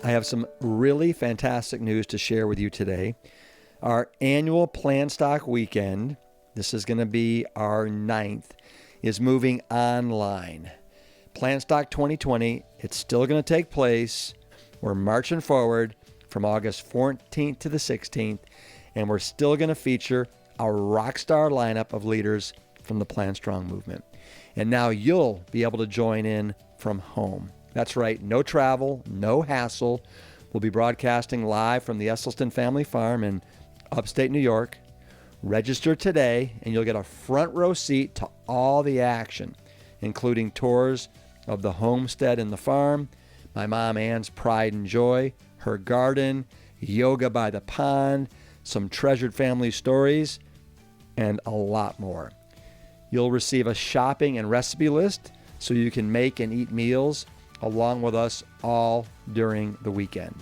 I have some really fantastic news to share with you today. Our annual Plantstock weekend, this is going to be our 9th, is moving online. Plantstock 2020, it's still going to take place. We're marching forward from August 14th to the 16th, and we're still going to feature our rock star lineup of leaders from the Plant Strong movement. And now you'll be able to join in from home. That's right, no travel, no hassle. We'll be broadcasting live from the Esselstyn Family Farm in upstate New York. Register today and you'll get a front row seat to all the action, including tours of the homestead and the farm, my mom Ann's pride and joy, her garden, yoga by the pond, some treasured family stories, and a lot more. You'll receive a shopping and recipe list so you can make and eat meals along with us all during the weekend.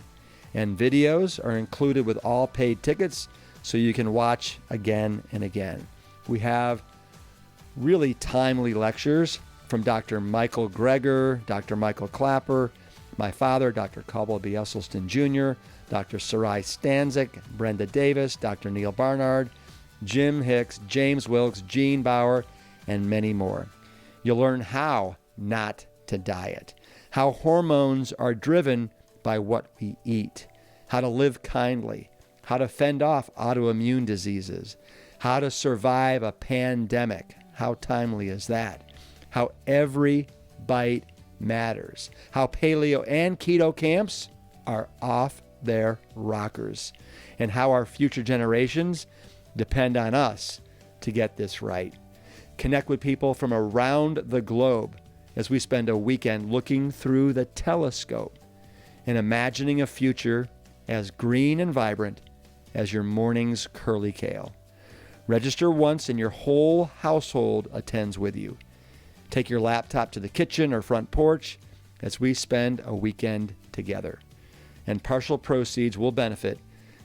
And videos are included with all paid tickets so you can watch again and again. We have really timely lectures from Dr. Michael Greger, Dr. Michael Clapper, my father, Dr. Caldwell B. Esselstyn Jr., Dr. Sarai Stanzik, Brenda Davis, Dr. Neil Barnard, Jim Hicks, James Wilkes, Gene Bauer, and many more. You'll learn how not to diet, how hormones are driven by what we eat, how to live kindly, how to fend off autoimmune diseases, how to survive a pandemic. How timely is that? How every bite matters, how paleo and keto camps are off their rockers, and how our future generations depend on us to get this right. Connect with people from around the globe as we spend a weekend looking through the telescope and imagining a future as green and vibrant as your morning's curly kale. Register once and your whole household attends with you. Take your laptop to the kitchen or front porch as we spend a weekend together. And partial proceeds will benefit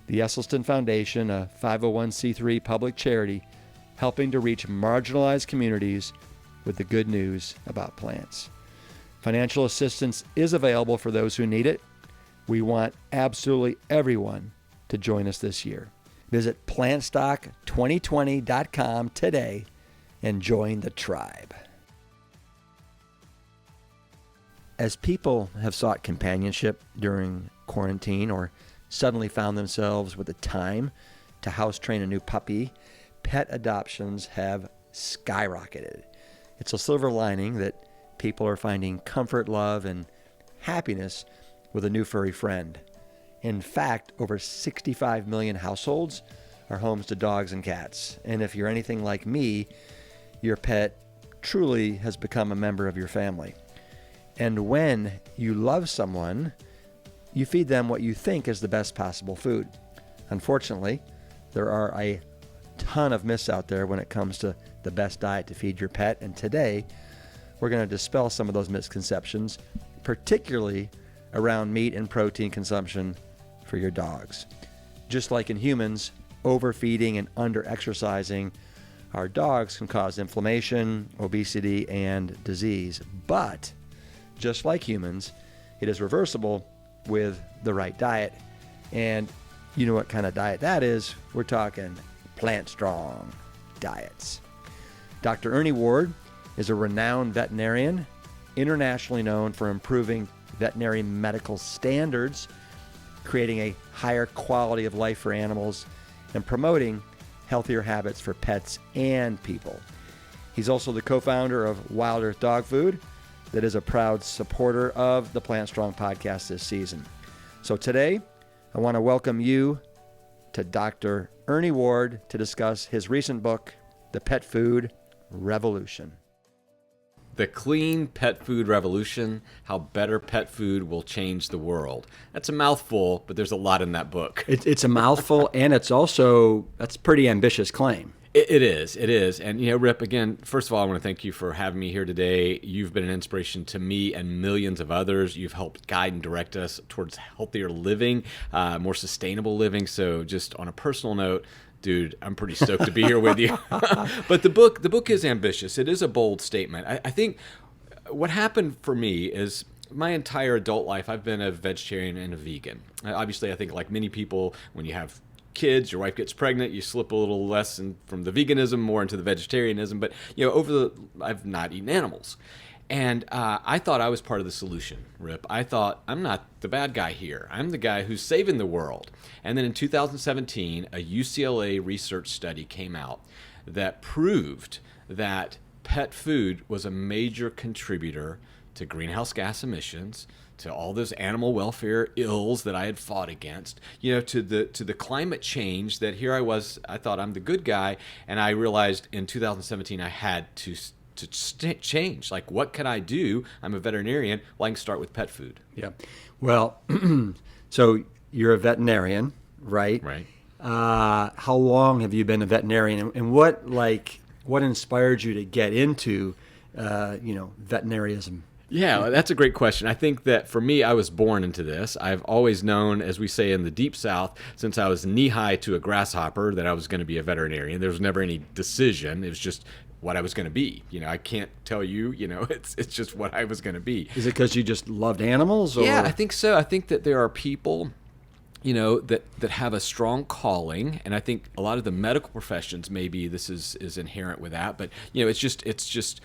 the Esselstyn Foundation, a 501c3 public charity helping to reach marginalized communities with the good news about plants. Financial assistance is available for those who need it. We want absolutely everyone to join us this year. Visit plantstock2020.com today and join the tribe. As people have sought companionship during quarantine or suddenly found themselves with the time to house train a new puppy, pet adoptions have skyrocketed. It's a silver lining that people are finding comfort, love, and happiness with a new furry friend. In fact, over 65 million households are homes to dogs and cats. And if you're anything like me, your pet truly has become a member of your family. And when you love someone, you feed them what you think is the best possible food. Unfortunately, there are a ton of myths out there when it comes to the best diet to feed your pet. And today, we're going to dispel some of those misconceptions, particularly around meat and protein consumption for your dogs. Just like in humans, overfeeding and under-exercising our dogs can cause inflammation, obesity, and disease. But just like humans, it is reversible with the right diet. And you know what kind of diet that is? We're talking Plant Strong diets. Dr. Ernie Ward is a renowned veterinarian, internationally known for improving veterinary medical standards, creating a higher quality of life for animals, and promoting healthier habits for pets and people. He's also the co-founder of Wild Earth Dog Food, that is a proud supporter of the Plant Strong podcast this season. So today, I want to welcome you to Dr. Ernie Ward to discuss his recent book, The Pet Food Revolution. The Clean Pet Food Revolution, How Better Pet Food Will Change the World. That's a mouthful, but there's a lot in that book. It's a mouthful, and that's a pretty ambitious claim. It is. And, Rip, again, first of all, I want to thank you for having me here today. You've been an inspiration to me and millions of others. You've helped guide and direct us towards healthier living, more sustainable living. So just on a personal note, dude, I'm pretty stoked to be here with you. But the book is ambitious. It is a bold statement. I think what happened for me is my entire adult life, I've been a vegetarian and a vegan. Obviously, I think like many people, when you have kids, your wife gets pregnant, you slip a little less from the veganism more into the vegetarianism. But I've not eaten animals. And I thought I was part of the solution, Rip. I thought, I'm not the bad guy here. I'm the guy who's saving the world. And then in 2017, a UCLA research study came out that proved that pet food was a major contributor to greenhouse gas emissions, to all those animal welfare ills that I had fought against, to the climate change that here I was. I thought I'm the good guy, and I realized in 2017 I had to change. Like, what can I do? I'm a veterinarian. Well, I can start with pet food. Yeah. Well, so you're a veterinarian, right? Right. How long have you been a veterinarian, and what inspired you to get into, veterinarianism? Yeah, that's a great question. I think that for me, I was born into this. I've always known, as we say in the Deep South, since I was knee-high to a grasshopper, that I was going to be a veterinarian. There was never any decision. It was just what I was going to be. I can't tell you, it's just what I was going to be. Is it because you just loved animals? Or? Yeah, I think so. I think that there are people that have a strong calling, and I think a lot of the medical professions, maybe this is inherent with that, but it's just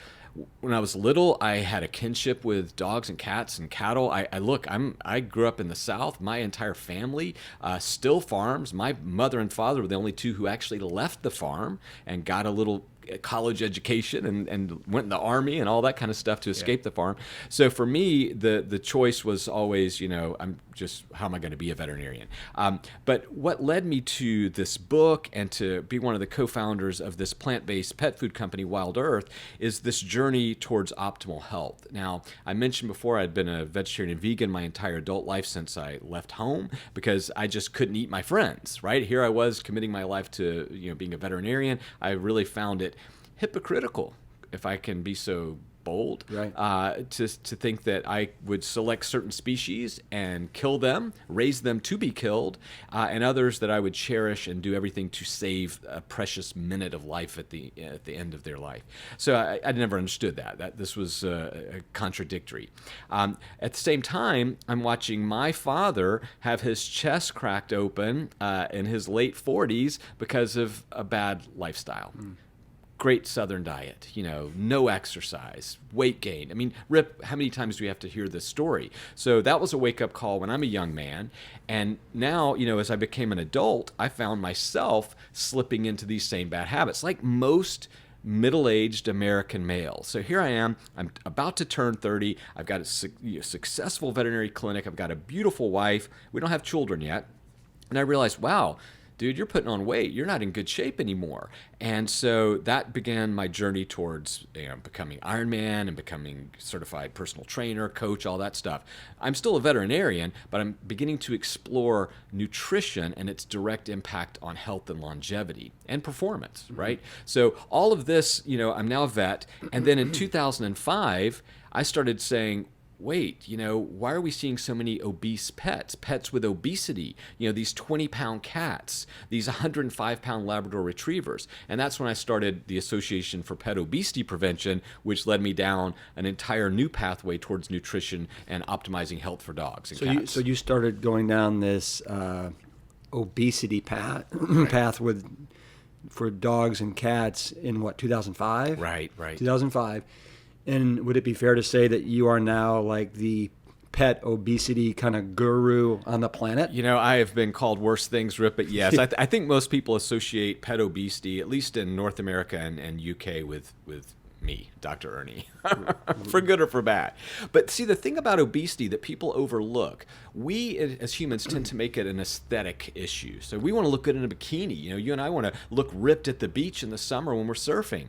when I was little, I had a kinship with dogs and cats and cattle. I grew up in the South. My entire family still farms. My mother and father were the only two who actually left the farm and got a little college education and went in the army and all that kind of stuff to escape the farm. So for me, the choice was always, I'm just, how am I going to be a veterinarian? But what led me to this book and to be one of the co-founders of this plant-based pet food company, Wild Earth, is this journey towards optimal health. Now, I mentioned before I'd been a vegetarian and vegan my entire adult life since I left home because I just couldn't eat my friends, right? Here I was committing my life to, being a veterinarian. I really found it hypocritical, if I can be so bold, right. To think that I would select certain species and kill them, raise them to be killed, and others that I would cherish and do everything to save a precious minute of life at the end of their life. So I never understood that this was contradictory. At the same time, I'm watching my father have his chest cracked open in his late 40s because of a bad lifestyle. Great Southern diet, no exercise, weight gain. I mean, Rip, how many times do we have to hear this story? So that was a wake-up call when I'm a young man. And now, as I became an adult, I found myself slipping into these same bad habits, like most middle-aged American males. So here I am, I'm about to turn 30. I've got a successful veterinary clinic. I've got a beautiful wife. We don't have children yet. And I realized, wow, dude, you're putting on weight. You're not in good shape anymore. And so that began my journey towards becoming Ironman and becoming certified personal trainer, coach, all that stuff. I'm still a veterinarian, but I'm beginning to explore nutrition and its direct impact on health and longevity and performance, right? So all of this, I'm now a vet. And then in 2005, I started saying, wait, why are we seeing so many obese pets with obesity, these 20-pound cats, these 105-pound Labrador retrievers? And that's when I started the Association for Pet Obesity Prevention, which led me down an entire new pathway towards nutrition and optimizing health for dogs and cats. So you started going down this obesity path for dogs and cats in what, 2005? Right. 2005. And would it be fair to say that you are now like the pet obesity kind of guru on the planet? I have been called worse things, Rip, but yes, I think most people associate pet obesity, at least in North America and UK, with me, Dr. Ernie, for good or for bad. But see, the thing about obesity that people overlook, we as humans tend to make it an aesthetic issue. So we want to look good in a bikini. You and I want to look ripped at the beach in the summer when we're surfing.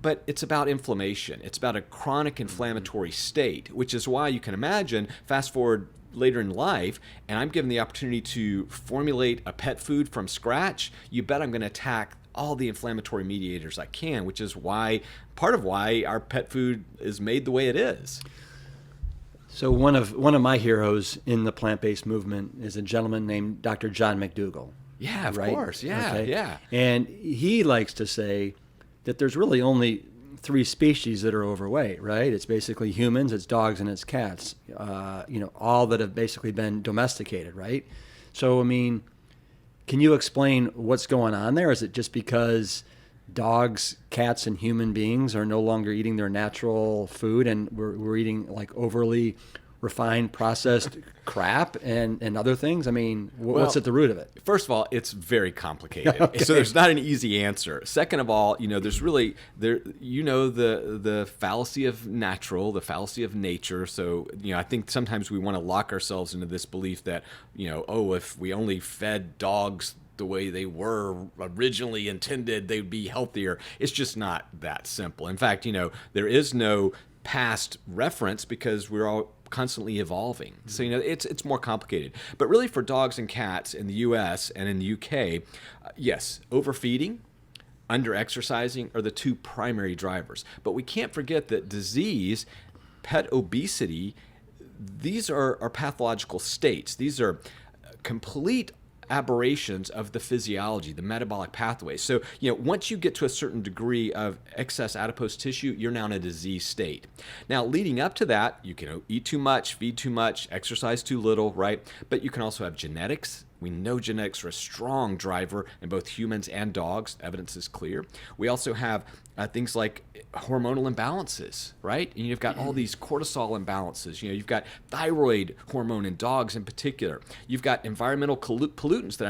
But it's about inflammation. It's about a chronic inflammatory state, which is why you can imagine, fast forward later in life, and I'm given the opportunity to formulate a pet food from scratch, you bet I'm going to attack all the inflammatory mediators I can, which is part of why our pet food is made the way it is. So one of my heroes in the plant-based movement is a gentleman named Dr. John McDougall. Yeah, of right? course. Yeah, okay. yeah. And he likes to say that there's really only three species that are overweight, right? It's basically humans, it's dogs, and it's cats. All that have basically been domesticated, right? So, I mean, can you explain what's going on there? Is it just because dogs, cats, and human beings are no longer eating their natural food, and we're eating like overly refined, processed crap and other things? I mean, what's at the root of it? First of all, it's very complicated. Okay. So there's not an easy answer. Second of all, there's really the fallacy of natural, the fallacy of nature. So, I think sometimes we want to lock ourselves into this belief that, if we only fed dogs the way they were originally intended, they'd be healthier. It's just not that simple. In fact, there is no past reference because we're all constantly evolving. So, it's more complicated. But really for dogs and cats in the US and in the UK, yes, overfeeding, under-exercising are the two primary drivers. But we can't forget that disease, pet obesity, these are pathological states. These are complete aberrations of the physiology, the metabolic pathways. So, once you get to a certain degree of excess adipose tissue, you're now in a disease state. Now, leading up to that, you can eat too much, feed too much, exercise too little, right? But you can also have genetics. We know genetics are a strong driver in both humans and dogs. Evidence is clear. We also have things like hormonal imbalances, right? And you've got all these cortisol imbalances. You've got thyroid hormone in dogs in particular. You've got environmental pollutants that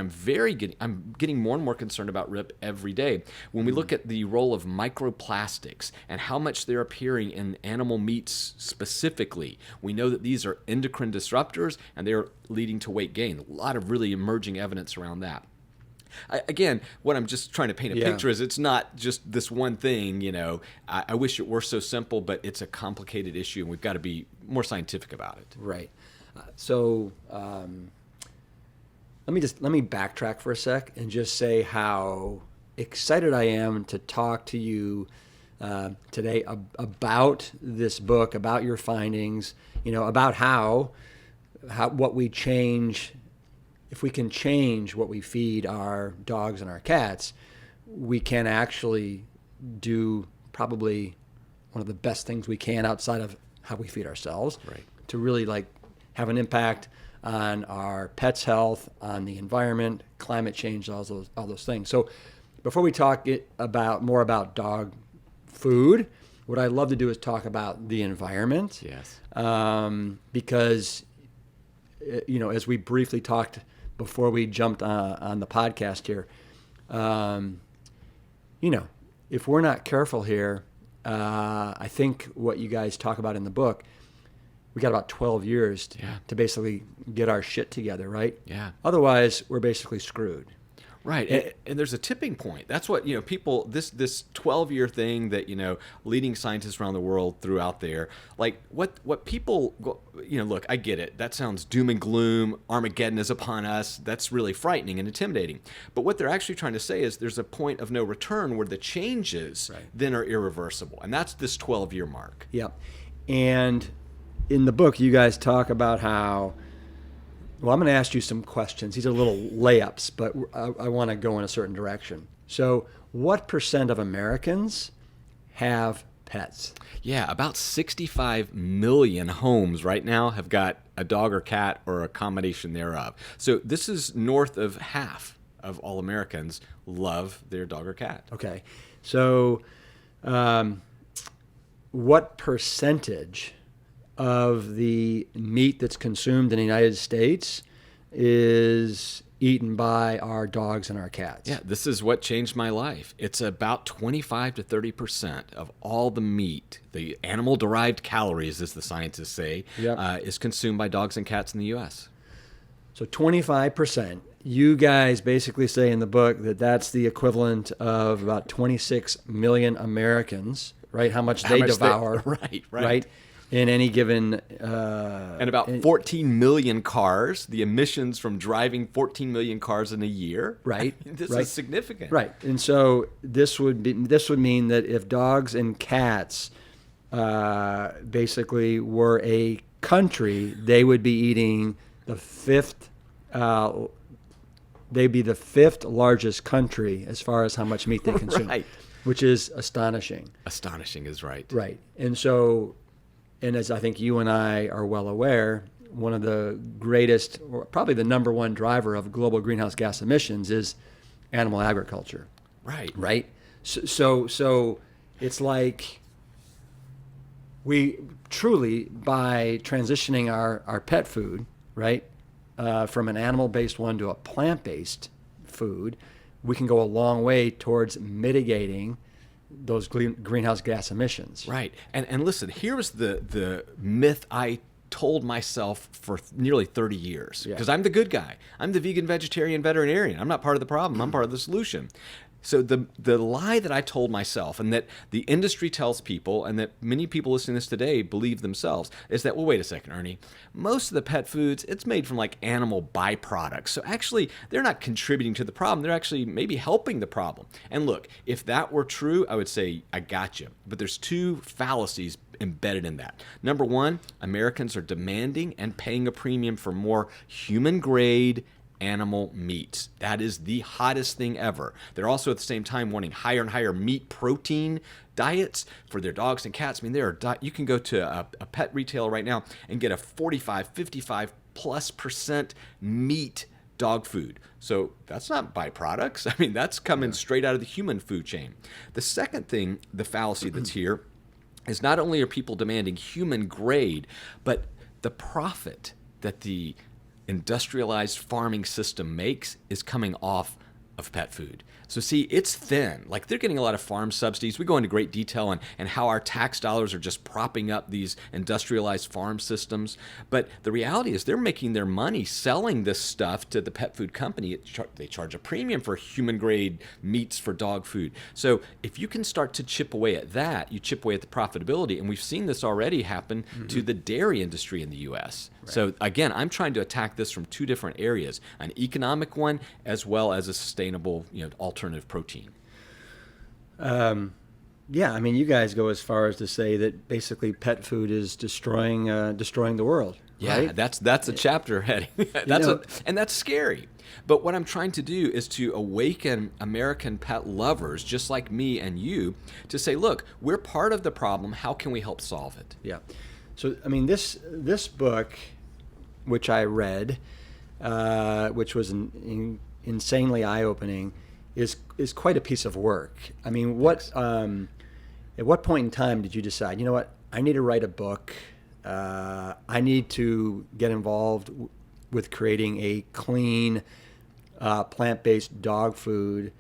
I'm getting more and more concerned about, Rip, every day. When we look at the role of microplastics and how much they're appearing in animal meats specifically, we know that these are endocrine disruptors and they're leading to weight gain. A lot of really emerging evidence around that. Again, what I'm just trying to paint a picture is it's not just this one thing. I wish it were so simple, but it's a complicated issue, and we've got to be more scientific about it. Right. So let me backtrack for a sec and just say how excited I am to talk to you today about this book, about your findings. About how what we change. If we can change what we feed our dogs and our cats, we can actually do probably one of the best things we can outside of how we feed ourselves, right, to really have an impact on our pets' health, on the environment, climate change, all those things. So before we talk more about dog food, what I'd love to do is talk about the environment. Yes. Because, as we briefly talked before we jumped on the podcast here, if we're not careful here, I think what you guys talk about in the book, we got about 12 years to basically get our shit together, right? Yeah. Otherwise, we're basically screwed. Right, and there's a tipping point. That's what people. This 12-year thing that leading scientists around the world threw out there. Like what people look. I get it. That sounds doom and gloom. Armageddon is upon us. That's really frightening and intimidating. But what they're actually trying to say is there's a point of no return where the changes then are irreversible, and that's this 12-year mark. Yep. And in the book, you guys talk about how. Well, I'm going to ask you some questions. These are little layups, but I want to go in a certain direction. So what % of Americans have pets? Yeah, about 65 million homes right now have got a dog or cat or a combination thereof. So this is north of half of all Americans love their dog or cat. Okay. So what percentage of the meat that's consumed in the United States is eaten by our dogs and our cats? Yeah, this is what changed my life. It's about 25 to 30% of all the meat, the animal-derived calories, as the scientists say, is consumed by dogs and cats in the U.S. So 25%. You guys basically say in the book that that's the equivalent of about 26 million Americans, right? How much they devour. Right. In any given... and about 14 million cars, the emissions from driving 14 million cars in a year. Right. This is significant. Right. And so this would mean that if dogs and cats basically were a country, they would be eating the fifth... they'd be the fifth largest country as far as how much meat they consume. Right. which is astonishing. Astonishing is right. Right. And so, and as I think you and I are well aware, one of the greatest, or probably the number one driver of global greenhouse gas emissions is animal agriculture. Right. Right. So it's like we truly, by transitioning our pet food, right, from an animal-based one to a plant-based food, we can go a long way towards mitigating those greenhouse gas emissions. Right. And listen, here's the myth I told myself for nearly 30 years, because I'm the good guy. I'm the vegan, vegetarian, veterinarian. I'm not part of the problem. I'm part of the solution. So the lie that I told myself, and that the industry tells people, and that many people listening to this today believe themselves, is that, well, wait a second, Ernie, most of the pet foods, it's made from like animal byproducts. So actually, they're not contributing to the problem. They're actually maybe helping the problem. And look, if that were true, I would say, I got you. But there's two fallacies embedded in that. Number one, Americans are demanding and paying a premium for more human-grade animal meats. That is the hottest thing ever. They're also at the same time wanting higher and higher meat protein diets for their dogs and cats. I mean, you can go to a pet retailer right now and get a 45, 55+% meat dog food. So that's not byproducts. I mean, that's coming straight out of the human food chain. The second thing, the fallacy that's here, is not only are people demanding human grade, but the profit that the industrialized farming system makes is coming off of pet food. So see, it's thin. Like, they're getting a lot of farm subsidies. We go into great detail on and how our tax dollars are just propping up these industrialized farm systems. But the reality is they're making their money selling this stuff to the pet food company. They charge a premium for human grade meats for dog food. So if you can start to chip away at that, you chip away at the profitability. And we've seen this already happen to the dairy industry in the U.S. Right. So again, I'm trying to attack this from two different areas, an economic one as well as a sustainable, alternative protein. Yeah, I mean, you guys go as far as to say that basically pet food is destroying the world. Yeah, right? that's a chapter heading. And that's scary. But what I'm trying to do is to awaken American pet lovers, just like me and you, to say, look, we're part of the problem. How can we help solve it? Yeah. So, I mean, this book, which I read, which was insanely eye-opening, is quite a piece of work. I mean, at what point in time did you decide, you know what, I need to write a book, I need to get involved with creating a clean, plant-based dog food,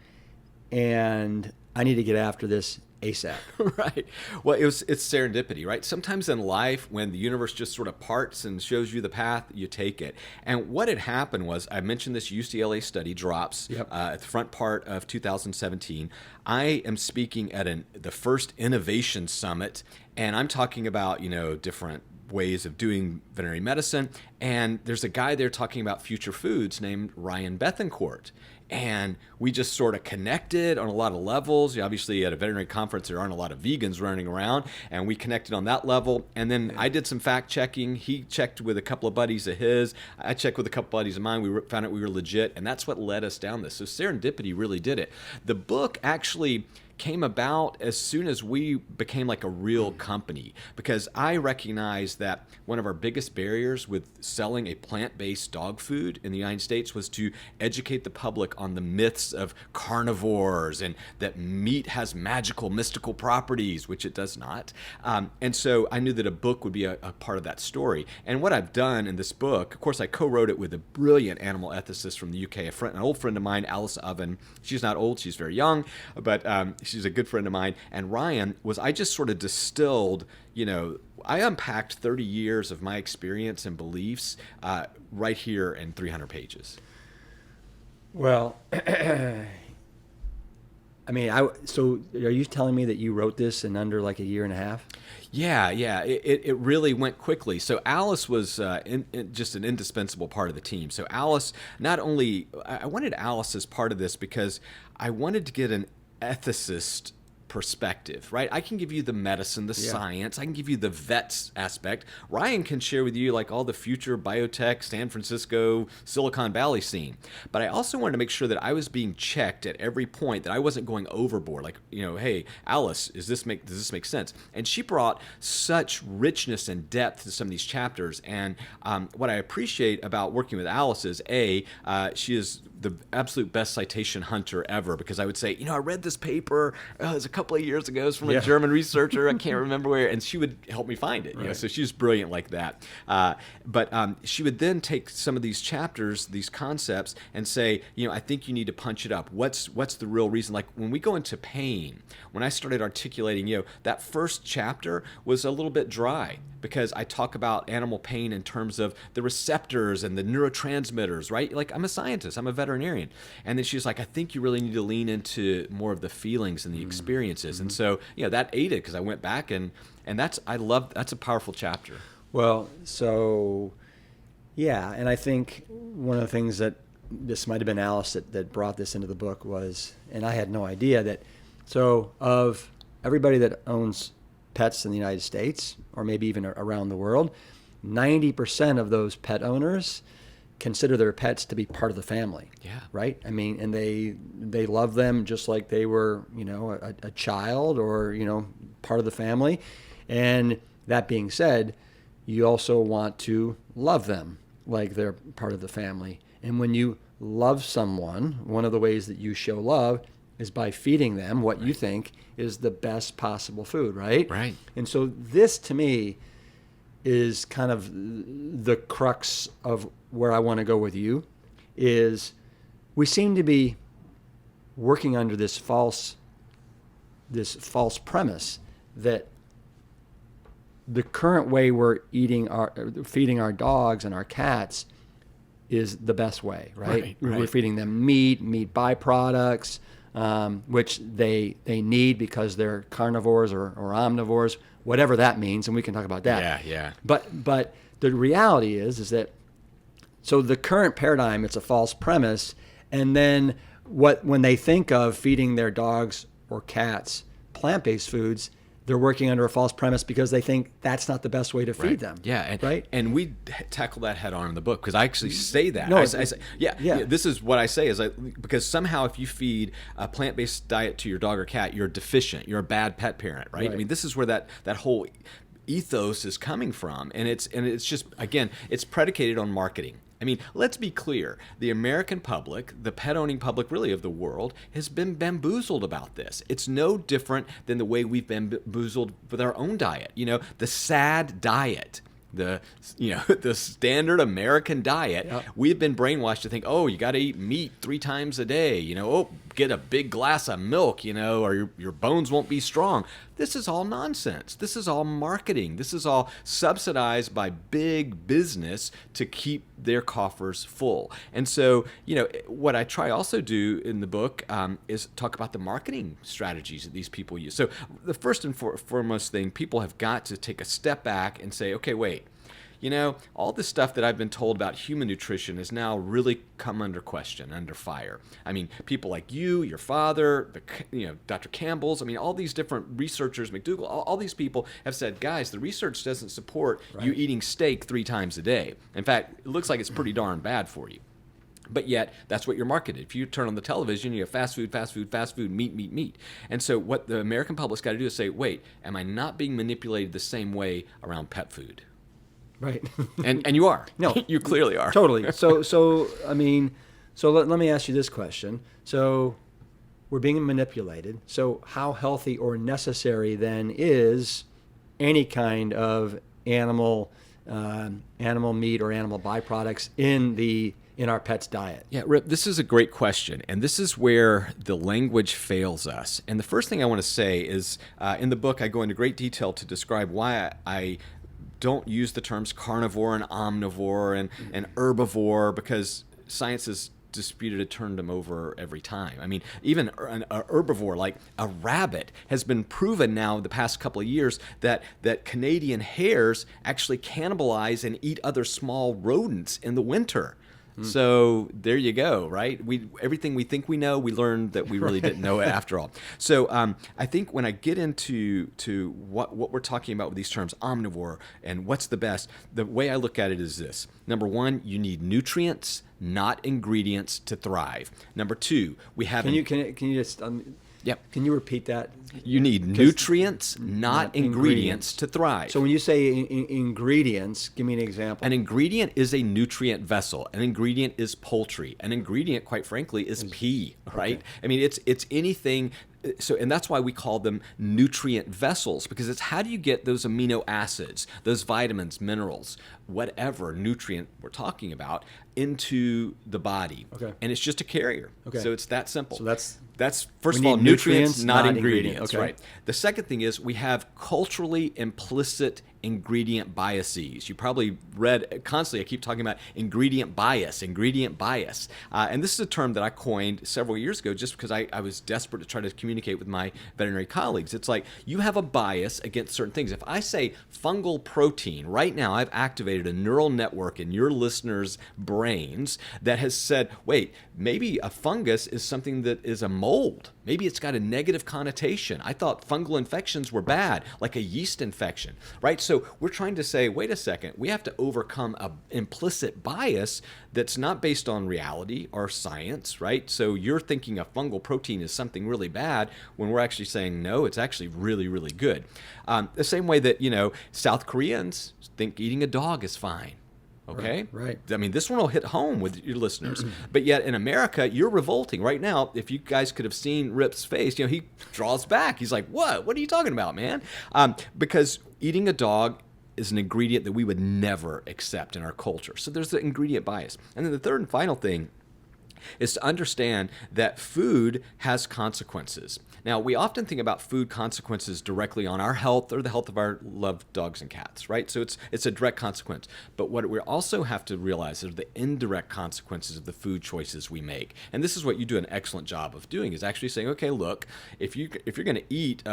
and I need to get after this ASAP? Right. Well, it's serendipity, right? Sometimes in life, when the universe just sort of parts and shows you the path, you take it. And what had happened was, I mentioned this UCLA study drops at the front part of 2017. I am speaking at the first innovation summit, and I'm talking about, different ways of doing veterinary medicine. And there's a guy there talking about future foods named Ryan Bethencourt. And we just sort of connected on a lot of levels. Obviously, at a veterinary conference, there aren't a lot of vegans running around, and we connected on that level. And then I did some fact checking. He checked with a couple of buddies of his. I checked with a couple buddies of mine. We found out we were legit, and that's what led us down this. So serendipity really did it. The book actually came about as soon as we became like a real company, because I recognized that one of our biggest barriers with selling a plant-based dog food in the United States was to educate the public on the myths of carnivores and that meat has magical, mystical properties, which it does not. And so I knew that a book would be a part of that story. And what I've done in this book, of course, I co-wrote it with a brilliant animal ethicist from the UK, an old friend of mine, Alice Oven. She's not old, she's very young, but she's a good friend of mine. And Ryan I just sort of distilled, I unpacked 30 years of my experience and beliefs right here in 300 pages. Well, I mean, so are you telling me that you wrote this in under like a year and a half? Yeah. It really went quickly. So Alice was just an indispensable part of the team. So Alice, not only, I wanted Alice as part of this because I wanted to get an ethicist perspective, right? I can give you the medicine, the science. I can give you the vets aspect. Ryan can share with you like all the future biotech, San Francisco, Silicon Valley scene. But I also wanted to make sure that I was being checked at every point, that I wasn't going overboard. Like, hey, Alice, does this make sense? And she brought such richness and depth to some of these chapters. And what I appreciate about working with Alice is, she is the absolute best citation hunter ever, because I would say, I read this paper, it was a couple of years ago, it's from a German researcher, I can't remember where, and she would help me find it. So she's brilliant like that. But she would then take some of these chapters, these concepts, and say, I think you need to punch it up. What's the real reason? Like when we go into pain, when I started articulating, that first chapter was a little bit dry, because I talk about animal pain in terms of the receptors and the neurotransmitters, right? Like I'm a scientist, I'm a veterinarian. And then she's like, I think you really need to lean into more of the feelings and the experiences. And so, that aided, because I went back and that's a powerful chapter. Well, so yeah, and I think one of the things that this might have been Alice that brought this into the book was, and I had no idea that, so of everybody that owns pets in the United States, or maybe even around the world, 90% of those pet owners consider their pets to be part of the family. Yeah. Right? I mean, and they love them just like they were, a child or, part of the family. And that being said, you also want to love them like they're part of the family. And when you love someone, one of the ways that you show love is by feeding them what you think is the best possible food, right? Right. And so this, to me, is kind of the crux of where I want to go with you, is we seem to be working under this false premise that the current way we're feeding our dogs and our cats is the best way, right? We're feeding them meat byproducts, which they need because they're carnivores or omnivores, whatever that means, and we can talk about that. Yeah. But the reality is that, so the current paradigm, it's a false premise, and then when they think of feeding their dogs or cats plant-based foods, they're working under a false premise because they think that's not the best way to feed them. Yeah, right. And we tackle that head on in the book, because I actually say that. No, I say, this is what I say is because somehow if you feed a plant-based diet to your dog or cat, you're deficient. You're a bad pet parent, right? I mean, this is where that whole ethos is coming from, and it's just, again, it's predicated on marketing. I mean, let's be clear. The American public, the pet-owning public really of the world, has been bamboozled about this. It's no different than the way we've been bamboozled with our own diet. The SAD diet, the standard American diet. Yep. We've been brainwashed to think, you got to eat meat 3 times a day. Get a big glass of milk, or your bones won't be strong. This is all nonsense. This is all marketing. This is all subsidized by big business to keep their coffers full. And so, what I try also do in the book is talk about the marketing strategies that these people use. So the first and foremost thing, people have got to take a step back and say, okay, wait. All this stuff that I've been told about human nutrition has now really come under question, under fire. I mean, people like you, your father, Dr. Campbell's, all these different researchers, McDougall, all these people have said, guys, the research doesn't support you eating steak 3 times a day. In fact, it looks like it's pretty darn bad for you. But yet, that's what you're marketed. If you turn on the television, you have fast food, meat. And so what the American public's got to do is say, wait, am I not being manipulated the same way around pet food? Right. and you are. No. You clearly are. Totally. So let me ask you this question. So we're being manipulated. So how healthy or necessary then is any kind of animal meat or animal byproducts in our pet's diet? Yeah, Rip, this is a great question, and this is where the language fails us. And the first thing I want to say is, in the book, I go into great detail to describe why I don't use the terms carnivore and omnivore and herbivore, because science has disputed it, turned them over every time. I mean, even an herbivore like a rabbit has been proven now the past couple of years that Canadian hares actually cannibalize and eat other small rodents in the winter. So there you go, right? Everything we think we know, we learned that we really didn't know it after all. So I think when I get into what we're talking about with these terms, omnivore and what's the best, the way I look at it is this. Number one, you need nutrients, not ingredients, to thrive. Number two, we have... Can you just... Yep. Can you repeat that? You need nutrients, not ingredients, to thrive. So when you say ingredients, give me an example. An ingredient is a nutrient vessel. An ingredient is poultry. An ingredient, quite frankly, is pea, right? Okay. I mean, it's anything. So, and that's why we call them nutrient vessels, because it's how do you get those amino acids, those vitamins, minerals, whatever nutrient we're talking about, into the body. Okay. And it's just a carrier. Okay. So it's that simple. So that's first of all, nutrients, not ingredients. Okay. Right. The second thing is we have culturally implicit ingredient biases. You probably read constantly, I keep talking about ingredient bias. And this is a term that I coined several years ago just because I was desperate to try to communicate with my veterinary colleagues. It's like you have a bias against certain things. If I say fungal protein, right now I've activated a neural network in your listeners' brains that has said, wait, maybe a fungus is something that is a mold. Maybe it's got a negative connotation. I thought fungal infections were bad, like a yeast infection, right? So we're trying to say, wait a second, we have to overcome an implicit bias that's not based on reality or science, right? So you're thinking a fungal protein is something really bad when we're actually saying, no, it's actually really, really good. The same way that, South Koreans think eating a dog is fine. Okay? Right. I mean, this one will hit home with your listeners. But yet in America, you're revolting. Right now, if you guys could have seen Rip's face, he draws back. He's like, what? What are you talking about, man? Because eating a dog is an ingredient that we would never accept in our culture. So there's the ingredient bias. And then the third and final thing is to understand that food has consequences. Now, we often think about food consequences directly on our health or the health of our loved dogs and cats, right? So it's a direct consequence. But what we also have to realize are the indirect consequences of the food choices we make. And this is what you do an excellent job of doing, is actually saying, okay, look, if you're going to eat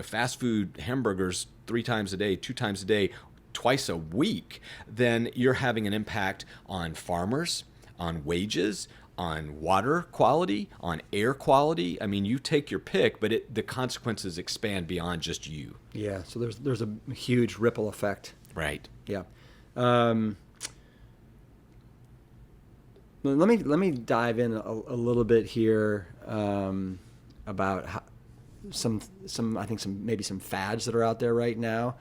fast food hamburgers 3 times a day, 2 times a day, twice a week, then you're having an impact on farmers, on wages, on water quality, on air quality. I mean, you take your pick, but the consequences expand beyond just you. Yeah, so there's a huge ripple effect. Right. Yeah. Let me dive in a little bit here about some fads that are out there right now.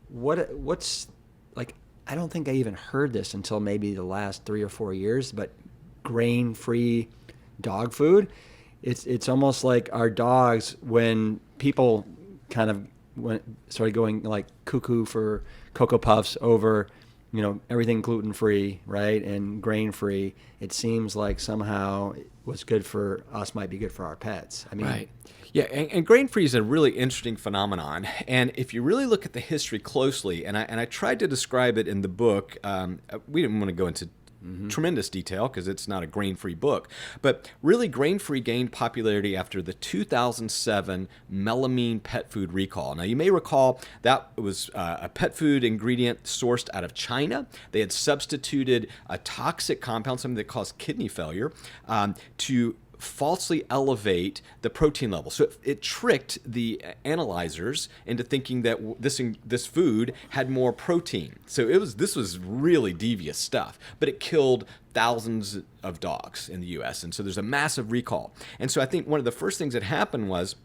What's like? I don't think I even heard this until maybe the last 3 or 4 years, but grain-free dog food. It's almost like our dogs, when people kind of started going like cuckoo for Cocoa Puffs over, everything gluten-free, right, and grain-free. It seems like somehow what's good for us might be good for our pets. I mean, right. Yeah, and grain-free is a really interesting phenomenon. And if you really look at the history closely, and I tried to describe it in the book, we didn't want to go into tremendous detail because it's not a grain-free book. But really, grain-free gained popularity after the 2007 melamine pet food recall. Now, you may recall that was a pet food ingredient sourced out of China. They had substituted a toxic compound, something that caused kidney failure, to falsely elevate the protein level. So it tricked the analyzers into thinking that this food had more protein. So this was really devious stuff, but it killed thousands of dogs in the US. And so there's a massive recall. And so I think one of the first things that happened was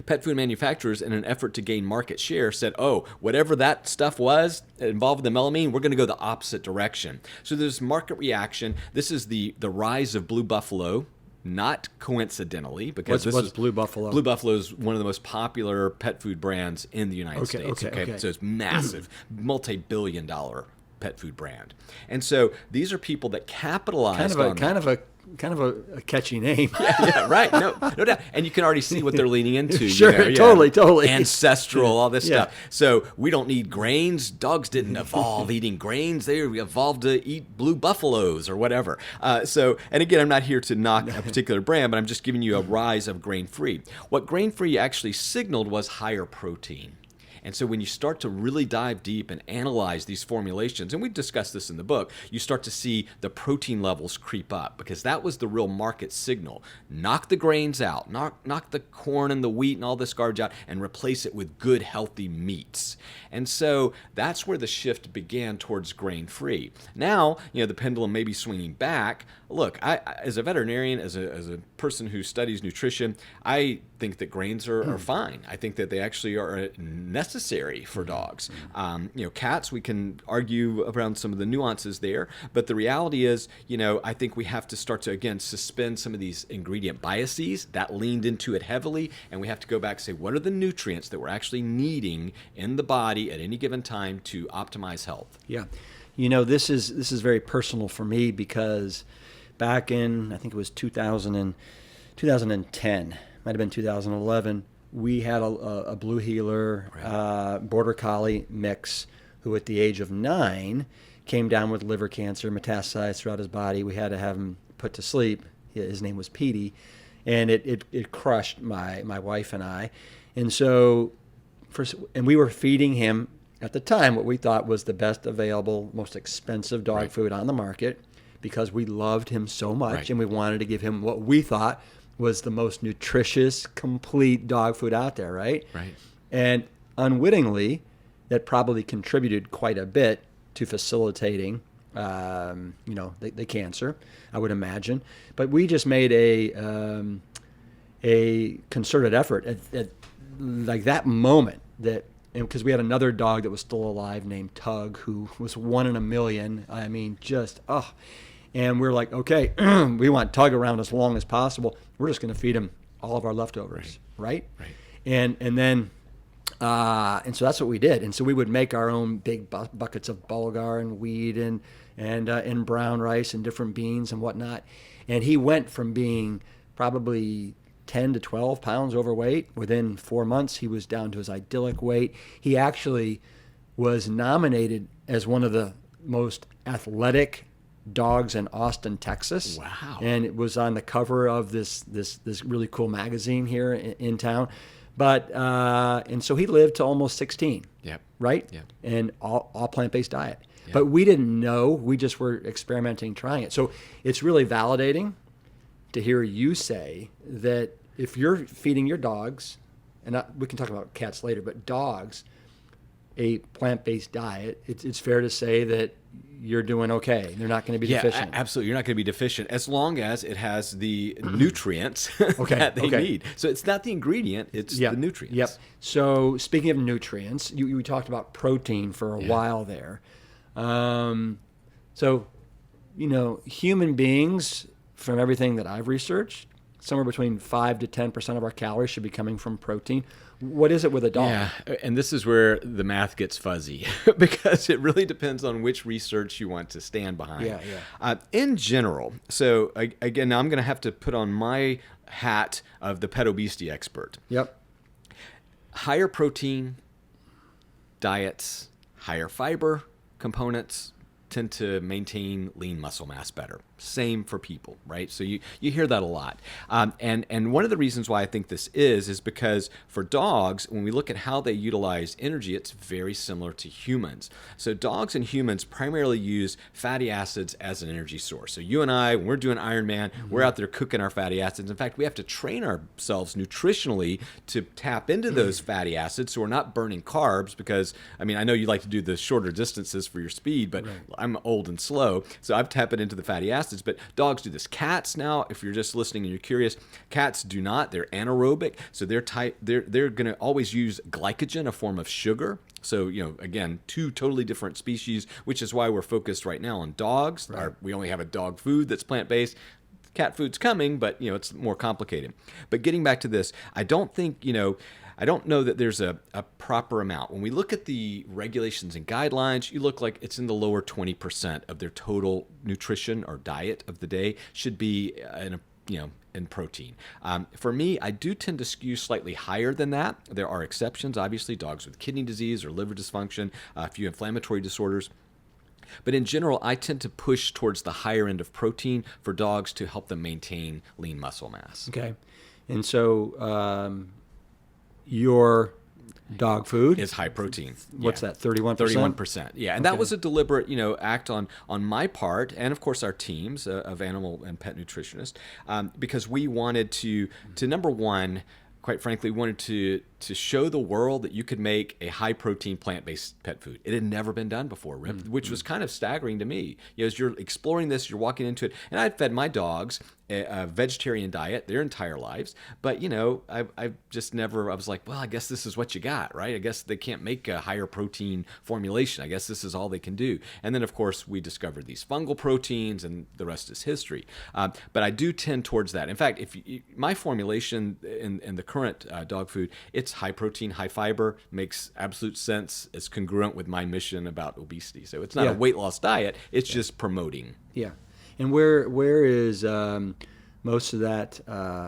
pet food manufacturers, in an effort to gain market share, said, oh, whatever that stuff was involved with the melamine, we're going to go the opposite direction. So there's market reaction. This is the rise of Blue Buffalo. Not coincidentally, because what's Blue Buffalo? Blue Buffalo is one of the most popular pet food brands in the United States. Okay. So it's massive, multi-billion-dollar pet food brand. And so these are people that capitalized on kind of a catchy name. yeah, right. No doubt. And you can already see what they're leaning into. Sure, totally. Ancestral, all this stuff. So we don't need grains. Dogs didn't evolve eating grains. They evolved to eat blue buffaloes or whatever. And again, I'm not here to knock a particular brand, but I'm just giving you a rise of grain-free. What grain-free actually signaled was higher protein. And so when you start to really dive deep and analyze these formulations, and we discussed this in the book, you start to see the protein levels creep up, because that was the real market signal. Knock the grains out, knock the corn and the wheat and all this garbage out, and replace it with good, healthy meats. And so that's where the shift began towards grain-free. Now, the pendulum may be swinging back. Look, I as a veterinarian, as a person who studies nutrition, I think that grains are fine. I think that they actually are necessary for dogs. Cats, we can argue around some of the nuances there, but the reality is, I think we have to start to, again, suspend some of these ingredient biases that leaned into it heavily, and we have to go back and say, what are the nutrients that we're actually needing in the body at any given time to optimize health? Yeah. This is very personal for me, because back in, I think it was 2010, might have been 2011, we had a blue heeler, border collie mix, who at the age of 9 came down with liver cancer, metastasized throughout his body. We had to have him put to sleep. His name was Petey, and it crushed my wife and I. And so, we were feeding him at the time what we thought was the best available, most expensive dog food on the market, because we loved him so much, and we wanted to give him what we thought was the most nutritious, complete dog food out there, right? Right. And unwittingly, that probably contributed quite a bit to facilitating, the cancer, I would imagine. But we just made a concerted effort at like that moment, because we had another dog that was still alive named Tug, who was 1 in a million. I mean, and we're like, okay, we want Tug around as long as possible. We're just going to feed him all of our leftovers, right? And then, and so that's what we did. And so we would make our own big buckets of bulgur and wheat and brown rice and different beans and whatnot. And he went from being probably 10 to 12 pounds overweight. Within 4 months, he was down to his idyllic weight. He actually was nominated as one of the most athletic dogs in Austin, Texas. Wow. And it was on the cover of this really cool magazine here in town. But and so he lived to almost 16. Yep. Right? Yep. And all plant-based diet. Yep. But we didn't know. We just were experimenting, trying it. So it's really validating to hear you say that if you're feeding your dogs, and we can talk about cats later, but dogs, a plant-based diet, it's fair to say that you're doing okay. They're not going to be deficient. Absolutely. You're not going to be deficient as long as it has the nutrients that they need. So it's not the ingredient, it's the nutrients. Yep. So speaking of nutrients, you talked about protein for a while there. So, human beings, from everything that I've researched, somewhere between 5 to 10% of our calories should be coming from protein. What is it with a dog? Yeah, and this is where the math gets fuzzy because it really depends on which research you want to stand behind. In general, so again, now I'm going to have to put on my hat of the pet obesity expert. Yep. Higher protein diets, higher fiber components tend to maintain lean muscle mass better. Same for people, right? So you hear that a lot. And one of the reasons why I think this is because for dogs, when we look at how they utilize energy, it's very similar to humans. So dogs and humans primarily use fatty acids as an energy source. So you and I, when we're doing Ironman, we're out there cooking our fatty acids. In fact, we have to train ourselves nutritionally to tap into those fatty acids so we're not burning carbs because, I know you like to do the shorter distances for your speed, but I'm old and slow, so I'm tapping into the fatty acids. But dogs do this. Cats now, if you're just listening and you're curious, cats do not. They're anaerobic, so they're going to always use glycogen, a form of sugar. So, again, two totally different species, which is why we're focused right now on dogs. Right. We only have a dog food that's plant-based. Cat food's coming, but, it's more complicated. But getting back to this, I don't know that there's a proper amount. When we look at the regulations and guidelines, you look like it's in the lower 20% of their total nutrition or diet of the day should be in protein. For me, I do tend to skew slightly higher than that. There are exceptions, obviously, dogs with kidney disease or liver dysfunction, a few inflammatory disorders. But in general, I tend to push towards the higher end of protein for dogs to help them maintain lean muscle mass. Okay. And so your dog food is high protein. What's that, 31%? 31%. Yeah, and that was a deliberate, act on my part, and of course our teams of animal and pet nutritionists, because we wanted to number one, quite frankly, wanted to show the world that you could make a high-protein plant-based pet food. It had never been done before, Rip, which was kind of staggering to me. As you're exploring this, you're walking into it, and I'd fed my dogs a vegetarian diet their entire lives, but I just never. I was like, well, I guess this is what you got, right? I guess they can't make a higher protein formulation. I guess this is all they can do. And then, of course, we discovered these fungal proteins, and the rest is history. But I do tend towards that. In fact, my formulation in the current dog food, it's high protein, high fiber, makes absolute sense. It's congruent with my mission about obesity. So it's not a weight loss diet. It's just promoting. Yeah. And where is most of that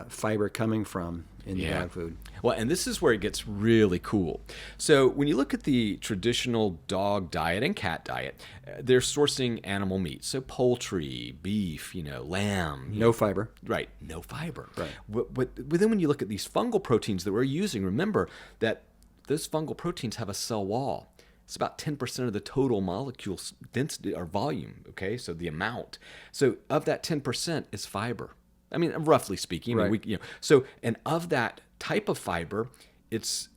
fiber coming from in the dog food? Well, and this is where it gets really cool. So when you look at the traditional dog diet and cat diet, they're sourcing animal meat. So poultry, beef, lamb. No fiber. Right. No fiber. Right. But then when you look at these fungal proteins that we're using, remember that those fungal proteins have a cell wall. It's about 10% of the total molecule density or volume, okay? So the amount. So of that 10% is fiber. I mean, roughly speaking. Right. I mean, and of that type of fiber, it's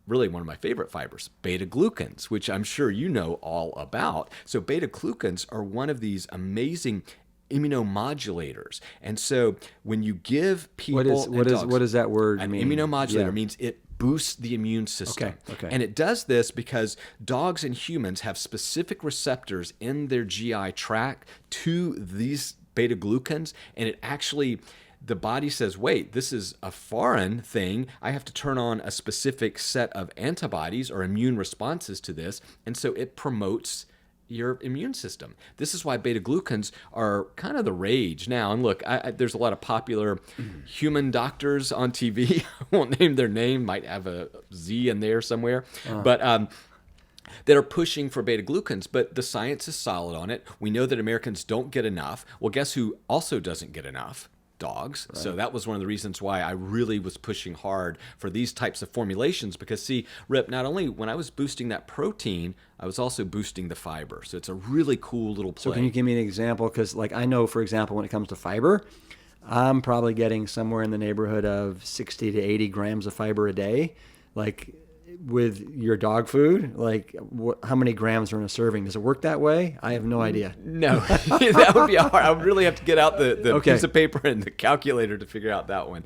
really one of my favorite fibers, beta-glucans, which I'm sure you know all about. So beta-glucans are one of these amazing immunomodulators. And so when you give people what does that word mean? An immunomodulator means it boosts the immune system. Okay. And it does this because dogs and humans have specific receptors in their GI tract to these beta-glucans, and it actually, the body says, wait, this is a foreign thing. I have to turn on a specific set of antibodies or immune responses to this, and so it promotes your immune system. This is why beta-glucans are kind of the rage now. And look, there's a lot of popular human doctors on TV. I won't name their name, might have a Z in there somewhere, but that are pushing for beta-glucans, but the science is solid on it. We know that Americans don't get enough. Well, guess who also doesn't get enough? Dogs. Right. So that was one of the reasons why I really was pushing hard for these types of formulations, because see, Rip, not only when I was boosting that protein, I was also boosting the fiber. So it's a really cool little play. So can you give me an example? Because I know, for example, when it comes to fiber, I'm probably getting somewhere in the neighborhood of 60 to 80 grams of fiber a day. Like with your dog food, how many grams are in a serving? Does it work that way? I have no idea. No, that would be hard. I would really have to get out the piece of paper and the calculator to figure out that one.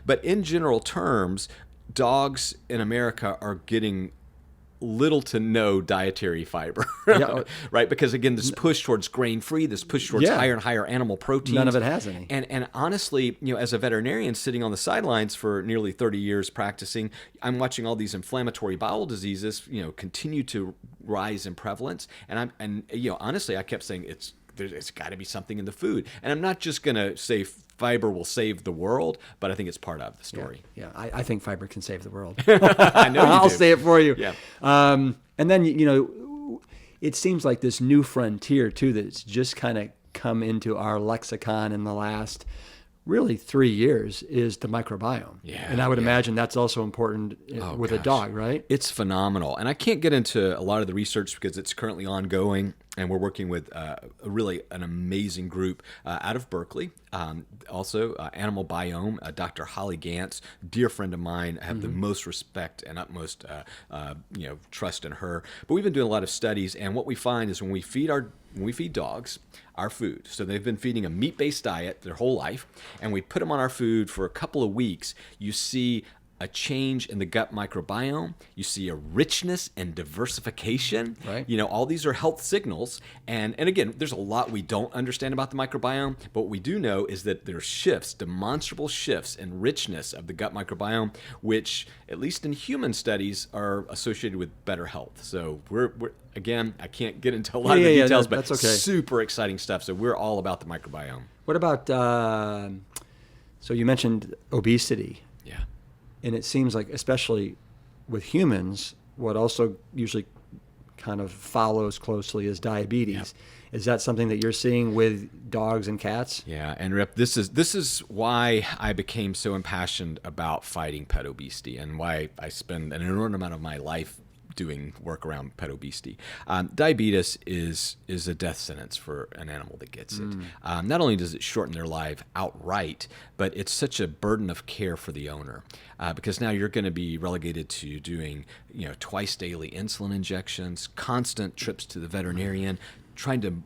But in general terms, dogs in America are getting little to no dietary fiber, right? Because again, this push towards grain-free, this push towards higher and higher animal proteins. None of it has any. And honestly, as a veterinarian sitting on the sidelines for nearly 30 years practicing, I'm watching all these inflammatory bowel diseases, continue to rise in prevalence. And honestly, I kept saying it's got to be something in the food. And I'm not just going to say fiber will save the world, but I think it's part of the story. Yeah. I think fiber can save the world. I know I'll say it for you. Yeah. And then, it seems like this new frontier, too, that's just kind of come into our lexicon in the last really 3 years is the microbiome. Yeah. And I would imagine that's also important with a dog, right? It's phenomenal. And I can't get into a lot of the research because it's currently ongoing. And we're working with really an amazing group out of Berkeley. Also, Animal Biome, Dr. Holly Gantz, dear friend of mine. I have the most respect and utmost trust in her. But we've been doing a lot of studies, and what we find is when we feed dogs our food, so they've been feeding a meat-based diet their whole life, and we put them on our food for a couple of weeks, you see a change in the gut microbiome. You see a richness and diversification. Right. All these are health signals. And again, there's a lot we don't understand about the microbiome, but what we do know is that there's shifts, demonstrable shifts in richness of the gut microbiome, which, at least in human studies, are associated with better health. So we're again, I can't get into a lot of the details, but that's okay. Super exciting stuff. So we're all about the microbiome. What about, so you mentioned obesity. Yeah. And it seems like, especially with humans, what also usually kind of follows closely is diabetes. Is that something that you're seeing with dogs and cats? Yeah, and Rip, this is why I became so impassioned about fighting pet obesity, and why I spend an enormous amount of my life doing work around pet obesity. Diabetes is a death sentence for an animal that gets it. Not only does it shorten their life outright, but it's such a burden of care for the owner, because now you're going to be relegated to doing twice daily insulin injections, constant trips to the veterinarian, trying to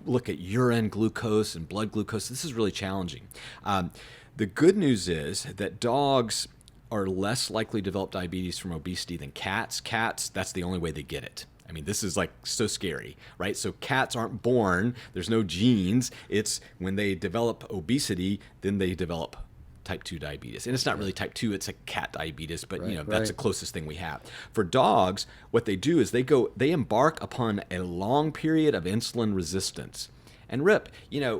look at urine glucose and blood glucose. This is really challenging. The good news is that dogs are less likely to develop diabetes from obesity than cats. Cats, that's the only way they get it. I mean, this is like so scary, right? So cats aren't born, there's no genes. It's when they develop obesity, then they develop type 2 diabetes. And it's not really type 2, it's a cat diabetes, but that's the closest thing we have. For dogs, what they do is they embark upon a long period of insulin resistance. And Rip,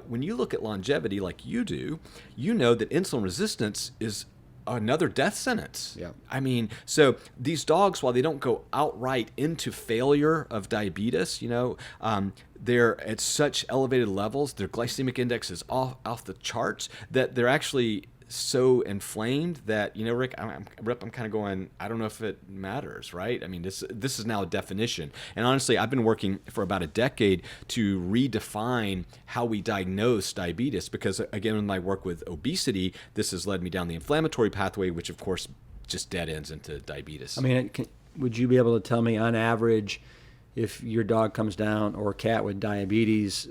when you look at longevity like you do, you know that insulin resistance is another death sentence. Yeah. I mean, so these dogs, while they don't go outright into failure of diabetes, they're at such elevated levels, their glycemic index is off the charts, that they're actually so inflamed that, Rick, I'm kind of going, I don't know if it matters, right? I mean, this is now a definition. And honestly, I've been working for about a decade to redefine how we diagnose diabetes, because again, in my work with obesity, this has led me down the inflammatory pathway, which of course just dead ends into diabetes. I mean, would you be able to tell me on average, if your dog comes down or cat with diabetes,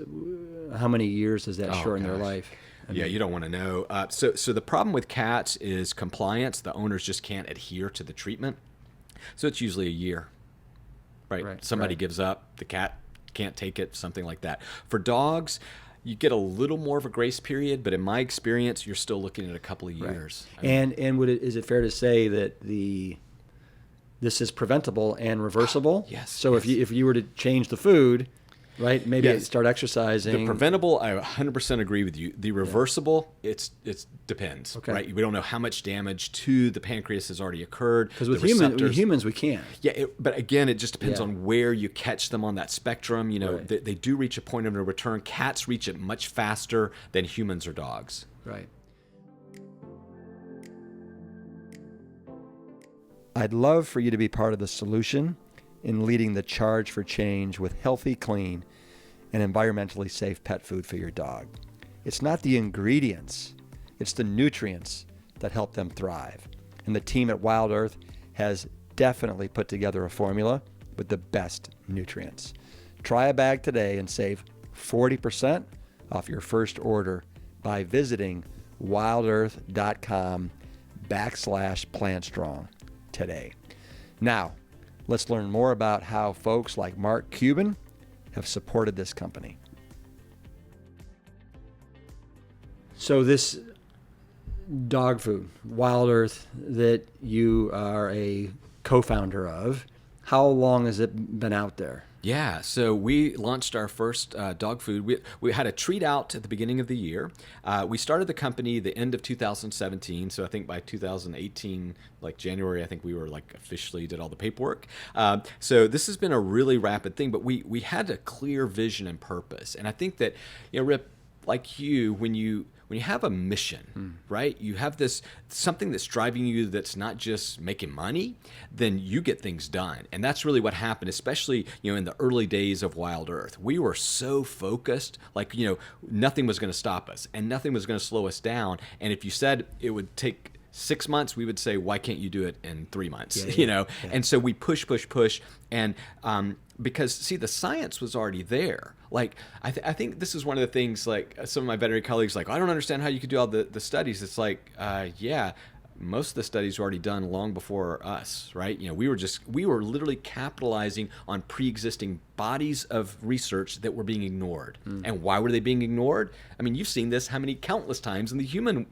how many years does that shorten their life? Yeah, you don't want to know. So the problem with cats is compliance. The owners just can't adhere to the treatment. So it's usually a year, right? Somebody gives up, the cat can't take it, something like that. For dogs, you get a little more of a grace period, but in my experience, you're still looking at a couple of years. And is it fair to say that this is preventable and reversible? Yes. So if you were to change the food, right? Maybe start exercising. The preventable, I 100% agree with you. The reversible, it depends, right? We don't know how much damage to the pancreas has already occurred. Because with humans, we can. Yeah, but again, it just depends on where you catch them on that spectrum. They do reach a point of no return. Cats reach it much faster than humans or dogs. Right. I'd love for you to be part of the solution in leading the charge for change with healthy, clean, and environmentally safe pet food for your dog. It's not the ingredients, it's the nutrients that help them thrive. And the team at Wild Earth has definitely put together a formula with the best nutrients. Try a bag today and save 40% off your first order by visiting wildearth.com/plantstrong today. Now, let's learn more about how folks like Mark Cuban have supported this company. So this dog food, Wild Earth, that you are a co-founder of, how long has it been out there? Yeah, so we launched our first dog food. We had a treat out at the beginning of the year. We started the company the end of 2017, so I think by 2018, like January, I think we were like officially did all the paperwork. So this has been a really rapid thing, but we had a clear vision and purpose. And I think that, Rip, like you, when you have a mission, right? You have something that's driving you that's not just making money, then you get things done. And that's really what happened, especially, in the early days of Wild Earth. We were so focused, like, nothing was going to stop us and nothing was going to slow us down. And if you said it would take 6 months, we would say, why can't you do it in 3 months? And so we push. And because, see, the science was already there. Like, I think this is one of the things, like, some of my veterinary colleagues, like, I don't understand how you could do all the studies. It's like, most of the studies were already done long before us, right? We were literally capitalizing on pre-existing bodies of research that were being ignored. And why were they being ignored? I mean, you've seen this how many countless times in the human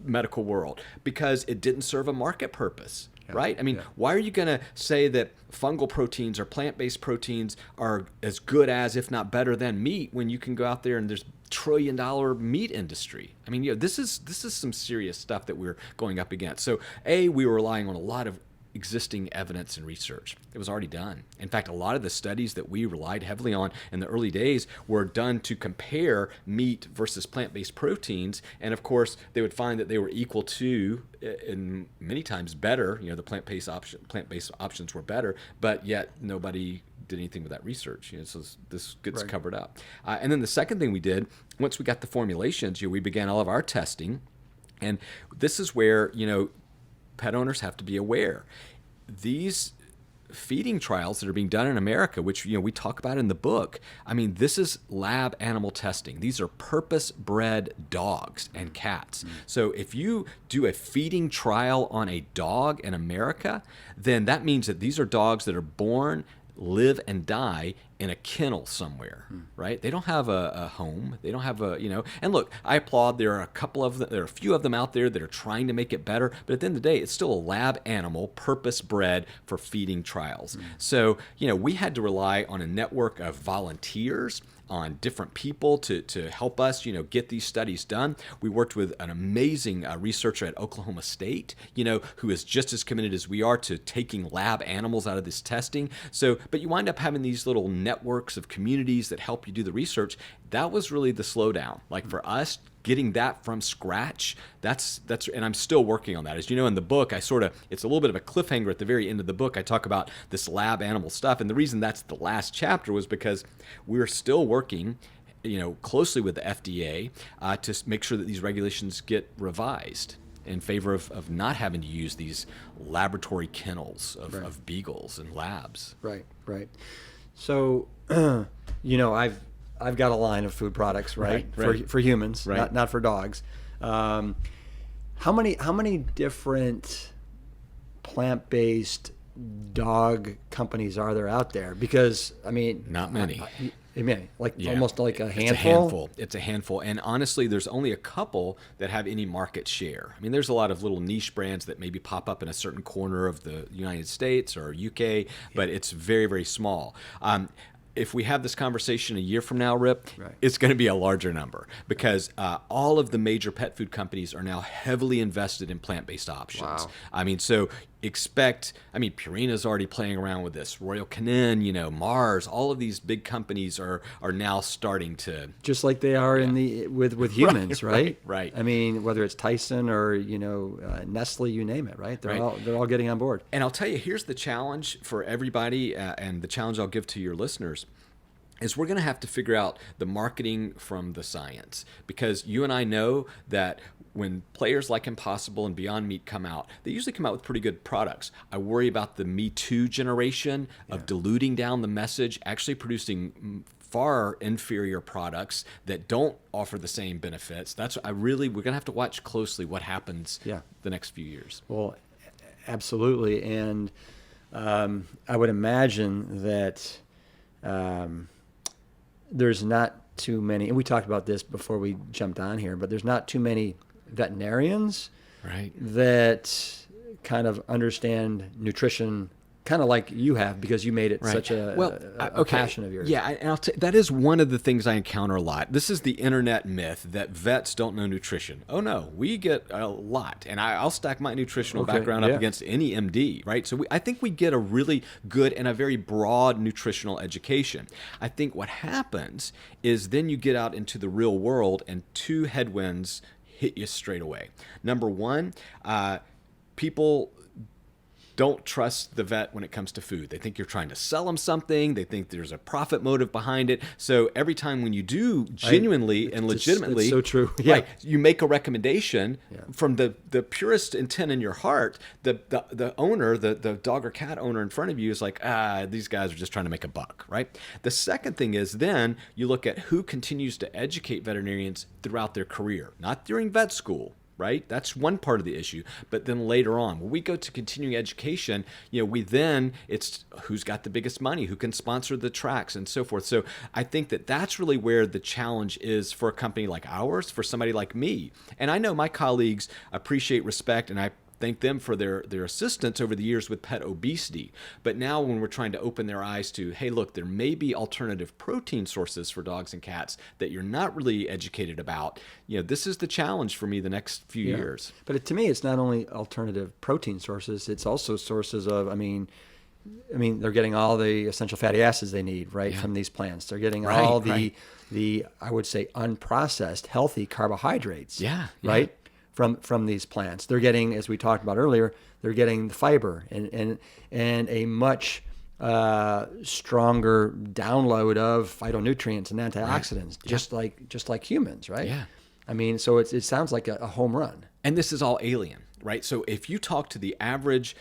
medical world, because it didn't serve a market purpose. Right? I mean, why are you going to say that fungal proteins or plant-based proteins are as good as, if not better than, meat, when you can go out there and there's trillion-dollar meat industry? I mean, this is some serious stuff that we're going up against. So, we were relying on a lot of existing evidence and research. It was already done. In fact, a lot of the studies that we relied heavily on in the early days were done to compare meat versus plant-based proteins. And of course, they would find that they were equal to, and many times better, the plant-based options were better, but yet nobody did anything with that research. So this gets covered up. And then the second thing we did, once we got the formulations, we began all of our testing. And this is where, pet owners have to be aware. These feeding trials that are being done in America, which we talk about in the book, this is lab animal testing. These are purpose-bred dogs and cats. So if you do a feeding trial on a dog in America, then that means that these are dogs that are born, live, and die in a kennel somewhere, right? They don't have a home. They don't have and look, I applaud. There are a few of them out there that are trying to make it better, but at the end of the day, it's still a lab animal, purpose-bred for feeding trials. So, we had to rely on a network of volunteers, on different people to help us, get these studies done. We worked with an amazing researcher at Oklahoma State, who is just as committed as we are to taking lab animals out of this testing. So, but you wind up having these little networks of communities that help you do the research. That was really the slowdown. Like for us, getting that from scratch, that's and I'm still working on that. As you know, in the book, it's a little bit of a cliffhanger at the very end of the book. I talk about this lab animal stuff, and the reason that's the last chapter was because we're still working, closely with the FDA to make sure that these regulations get revised in favor of not having to use these laboratory kennels of beagles and labs. Right. So, I've got a line of food products, right? For humans, not for dogs. How many different plant-based dog companies are there out there? Because not many. Almost like a handful. It's a handful, and honestly, there's only a couple that have any market share. There's a lot of little niche brands that maybe pop up in a certain corner of the United States or UK, but it's very, very small. If we have this conversation a year from now, Rip, it's going to be a larger number because all of the major pet food companies are now heavily invested in plant-based options. Wow. So expect, Purina's already playing around with this. Royal Canin, Mars, all of these big companies are now starting to, just like they are in with humans, right? Right. Whether it's Tyson or Nestle, you name it, right? They're all getting on board. And I'll tell you, here's the challenge for everybody, and the challenge I'll give to your listeners. Is we're going to have to figure out the marketing from the science, because you and I know that when players like Impossible and Beyond Meat come out, they usually come out with pretty good products. I worry about the Me Too generation of diluting down the message, actually producing far inferior products that don't offer the same benefits. We're going to have to watch closely what happens the next few years. Well, absolutely. And I would imagine that there's not too many, and we talked about this before we jumped on here, but there's not too many veterinarians that kind of understand nutrition kind of like you have, because you made it such a passion of yours. Yeah, and I'll that is one of the things I encounter a lot. This is the internet myth that vets don't know nutrition. Oh no, we get a lot, and I'll stack my nutritional background up against any MD, right? So I think we get a really good and a very broad nutritional education. I think what happens is then you get out into the real world and two headwinds hit you straight away. Number one, people don't trust the vet when it comes to food. They think you're trying to sell them something. They think there's a profit motive behind it. So every time when you do genuinely and legitimately, it's so true. You make a recommendation from the purest intent in your heart, the owner, the dog or cat owner in front of you is like, these guys are just trying to make a buck, right? The second thing is then you look at who continues to educate veterinarians throughout their career, not during vet school, right? That's one part of the issue. But then later on, when we go to continuing education, it's who's got the biggest money, who can sponsor the tracks and so forth. So I think that that's really where the challenge is for a company like ours, for somebody like me. And I know my colleagues appreciate, respect, and I thank them for their assistance over the years with pet obesity. But now when we're trying to open their eyes to, hey, look, there may be alternative protein sources for dogs and cats that you're not really educated about, this is the challenge for me the next few years. But to me, it's not only alternative protein sources, it's also sources of, I mean, they're getting all the essential fatty acids they need, right, from these plants. They're getting all the, I would say, unprocessed, healthy carbohydrates, right, from these plants. They're getting, as we talked about earlier, they're getting the fiber and a much stronger download of phytonutrients and antioxidants, just like humans, right? Yeah. I mean, so it sounds like a home run. And this is all alien, right? So if you talk to the average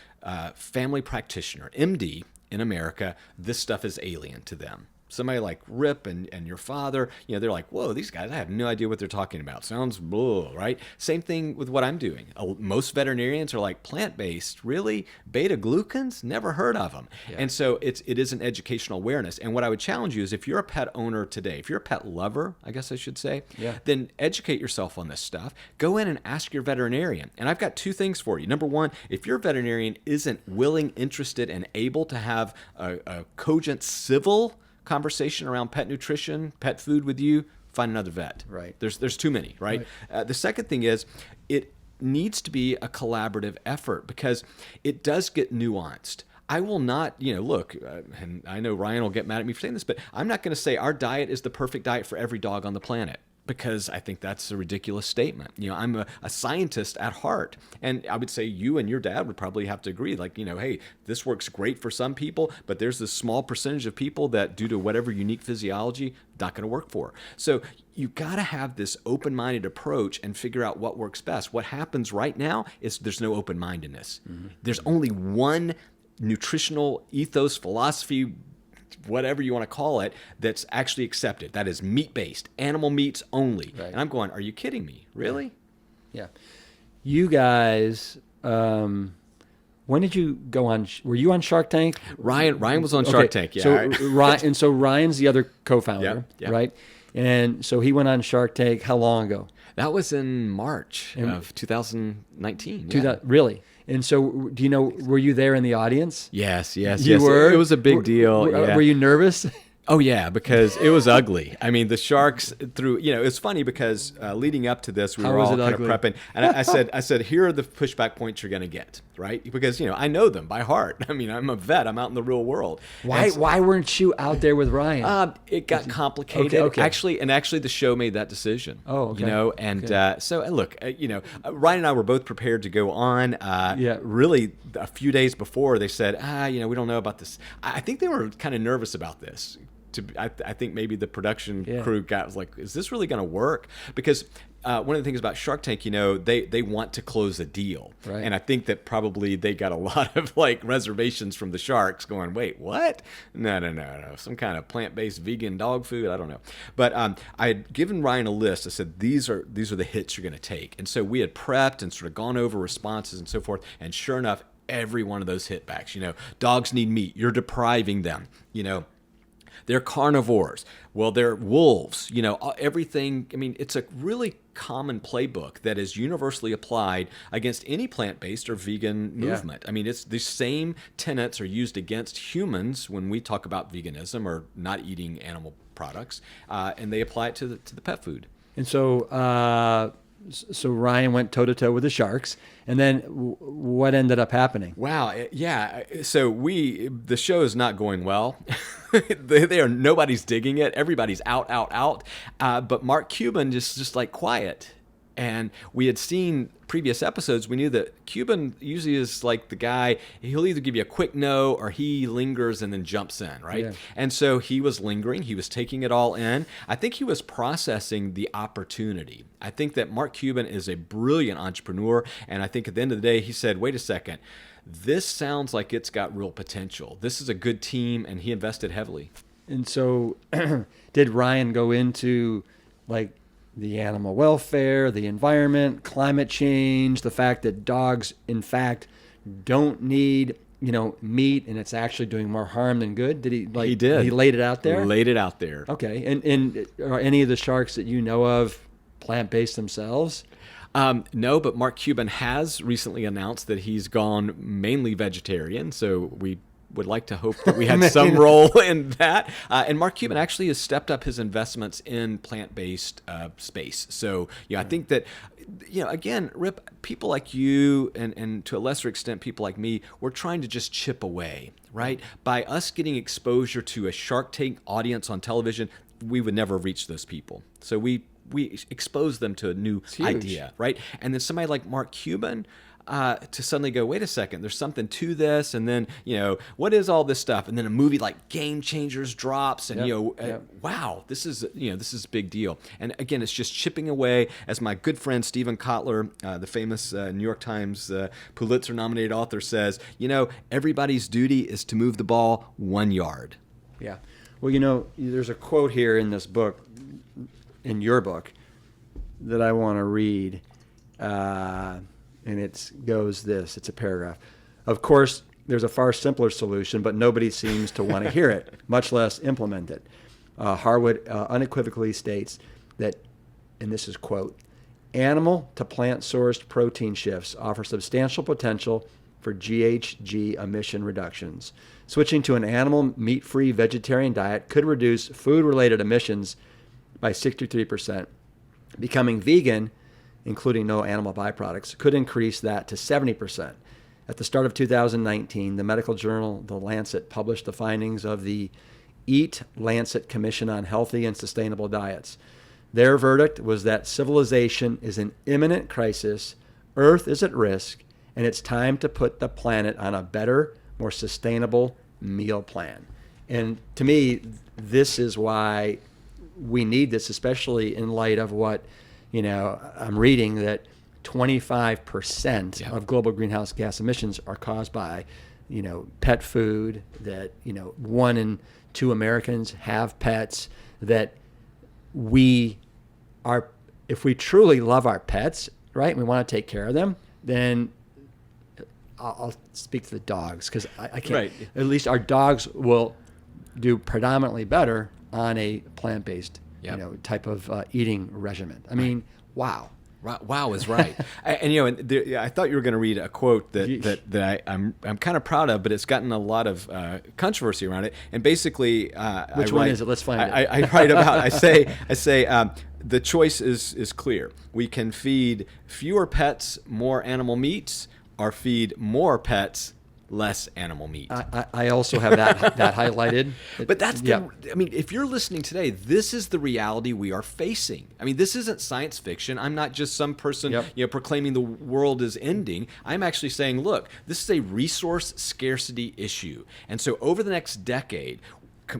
family practitioner, MD in America, this stuff is alien to them. Somebody like Rip and your father, they're like, whoa, these guys, I have no idea what they're talking about. Sounds bull, right? Same thing with what I'm doing. Most veterinarians are like, plant-based, really? Beta-glucans? Never heard of them. Yeah. And so it is an educational awareness. And what I would challenge you is, if you're a pet owner today, if you're a pet lover, I guess I should say, then educate yourself on this stuff. Go in and ask your veterinarian. And I've got 2 things for you. Number one, if your veterinarian isn't willing, interested, and able to have a cogent, civil conversation around pet nutrition, pet food with you, find another vet. Right. There's too many, right? The second thing is, it needs to be a collaborative effort, because it does get nuanced. I will not, look, and I know Ryan will get mad at me for saying this, but I'm not going to say our diet is the perfect diet for every dog on the planet, because I think that's a ridiculous statement. I'm a scientist at heart. And I would say you and your dad would probably have to agree, like, hey, this works great for some people, but there's this small percentage of people that, due to whatever unique physiology, not going to work for. So you got to have this open-minded approach and figure out what works best. What happens right now is there's no open-mindedness. Mm-hmm. There's only one nutritional ethos, philosophy, whatever you want to call it, that's actually accepted. That is meat-based, animal meats only. Right. And I'm going, are you kidding me? Really? Yeah. You guys, when did you go on? Were you on Shark Tank? Ryan was on Shark Tank. Yeah. So Ryan's the other co-founder, yep. right? And so he went on Shark Tank how long ago? That was in March of 2019. Really? And so, do you know, were you there in the audience? Yes. You were? It was a big deal. Were you nervous? Oh, yeah, because it was ugly. I mean, the sharks threw, it's funny because leading up to this, we were all kind of prepping. And I said, here are the pushback points you're going to get, right? Because, I know them by heart. I mean, I'm a vet. I'm out in the real world. Why weren't you out there with Ryan? It got complicated. Okay. Actually, the show made that decision. Oh, okay. And so look, Ryan and I were both prepared to go on. Really, a few days before, they said, we don't know about this. I think they were kind of nervous about this. I think maybe the production crew was like, is this really going to work? Because one of the things about Shark Tank, they want to close a deal. Right. And I think that probably they got a lot of reservations from the sharks going, wait, what? No. Some kind of plant-based vegan dog food? I don't know. But I had given Ryan a list. I said, these are the hits you're going to take. And so we had prepped and sort of gone over responses and so forth. And sure enough, every one of those hitbacks, dogs need meat. You're depriving them, They're carnivores. Well, they're wolves. Everything. I mean, it's a really common playbook that is universally applied against any plant-based or vegan movement. I mean, it's the same tenets are used against humans when we talk about veganism or not eating animal products, and they apply it to the pet food. And so, so Ryan went toe-to-toe with the sharks, and then what ended up happening? Wow, yeah. So the show is not going well. Nobody's digging it. Everybody's out. But Mark Cuban just like quiet. And we had seen previous episodes. We knew that Cuban usually is like the guy, he'll either give you a quick no or he lingers and then jumps in, right? Yeah. And so he was lingering. He was taking it all in. I think he was processing the opportunity. I think that Mark Cuban is a brilliant entrepreneur. And I think at the end of the day, he said, wait a second, this sounds like it's got real potential. This is a good team, and he invested heavily. And so did Ryan go into the animal welfare, the environment, climate change, the fact that dogs, in fact, don't need, meat, and it's actually doing more harm than good? Did he? He did. He laid it out there? Laid it out there. Okay. And are any of the sharks that you know of plant-based themselves? No, but Mark Cuban has recently announced that he's gone mainly vegetarian. So we would like to hope that we had some role in that. And Mark Cuban actually has stepped up his investments in plant-based space. So, I think that, again, Rip, people like you and to a lesser extent, people like me, we're trying to just chip away, right? By us getting exposure to a Shark Tank audience on television, we would never reach those people. So we expose them to a new idea, right? And then somebody like Mark Cuban, to suddenly go, wait a second, there's something to this, and then what is all this stuff? And then a movie like Game Changers drops, and wow, this is a big deal. And again, it's just chipping away. As my good friend Stephen Kotler, the famous New York Times Pulitzer-nominated author, says, everybody's duty is to move the ball 1 yard. Yeah. Well, there's a quote here in this book, in your book, that I want to read. And it goes this, it's a paragraph. Of course, there's a far simpler solution, but nobody seems to want to hear it, much less implement it. Harwood unequivocally states that, and this is quote, animal to plant-sourced protein shifts offer substantial potential for GHG emission reductions. Switching to an animal meat-free vegetarian diet could reduce food-related emissions by 63%. Becoming vegan, including no animal byproducts, could increase that to 70%. At the start of 2019, the medical journal The Lancet published the findings of the Eat Lancet Commission on Healthy and Sustainable Diets. Their verdict was that civilization is in imminent crisis, Earth is at risk, and it's time to put the planet on a better, more sustainable meal plan. And to me, this is why we need this, especially in light of what I'm reading that 25% of global greenhouse gas emissions are caused by, pet food, that, 1 in 2 Americans have pets, that if we truly love our pets, right, and we want to take care of them, then I'll speak to the dogs, because I can't, right. At least our dogs will do predominantly better on a plant-based type of eating regimen. I mean, wow. Wow is right. I thought you were going to read a quote that I'm kind of proud of, but it's gotten a lot of controversy around it. And basically, which one is it? Let's find it. I write about. I say the choice is clear. We can feed fewer pets more animal meats, or feed more pets less animal meat. I also have that highlighted. But that's if you're listening today, this is the reality we are facing. I mean, this isn't science fiction. I'm not just some person proclaiming the world is ending. I'm actually saying, look, this is a resource scarcity issue. And so over the next decade,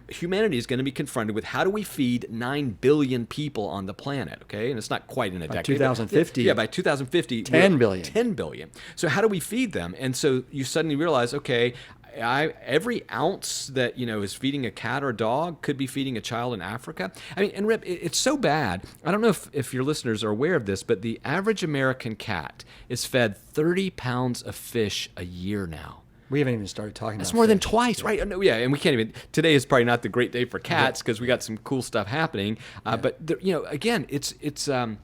humanity is going to be confronted with how do we feed 9 billion people on the planet, okay? And it's not quite in a decade. 2050. By 2050. 10 billion. 10 billion. So how do we feed them? And so you suddenly realize, okay, every ounce that, is feeding a cat or a dog could be feeding a child in Africa. I mean, and Rip, it's so bad. I don't know if your listeners are aware of this, but the average American cat is fed 30 pounds of fish a year now. We haven't even started talking about That's more than twice, right? No, and we can't even. Today is probably not the great day for cats because we got some cool stuff happening. But again, it's. I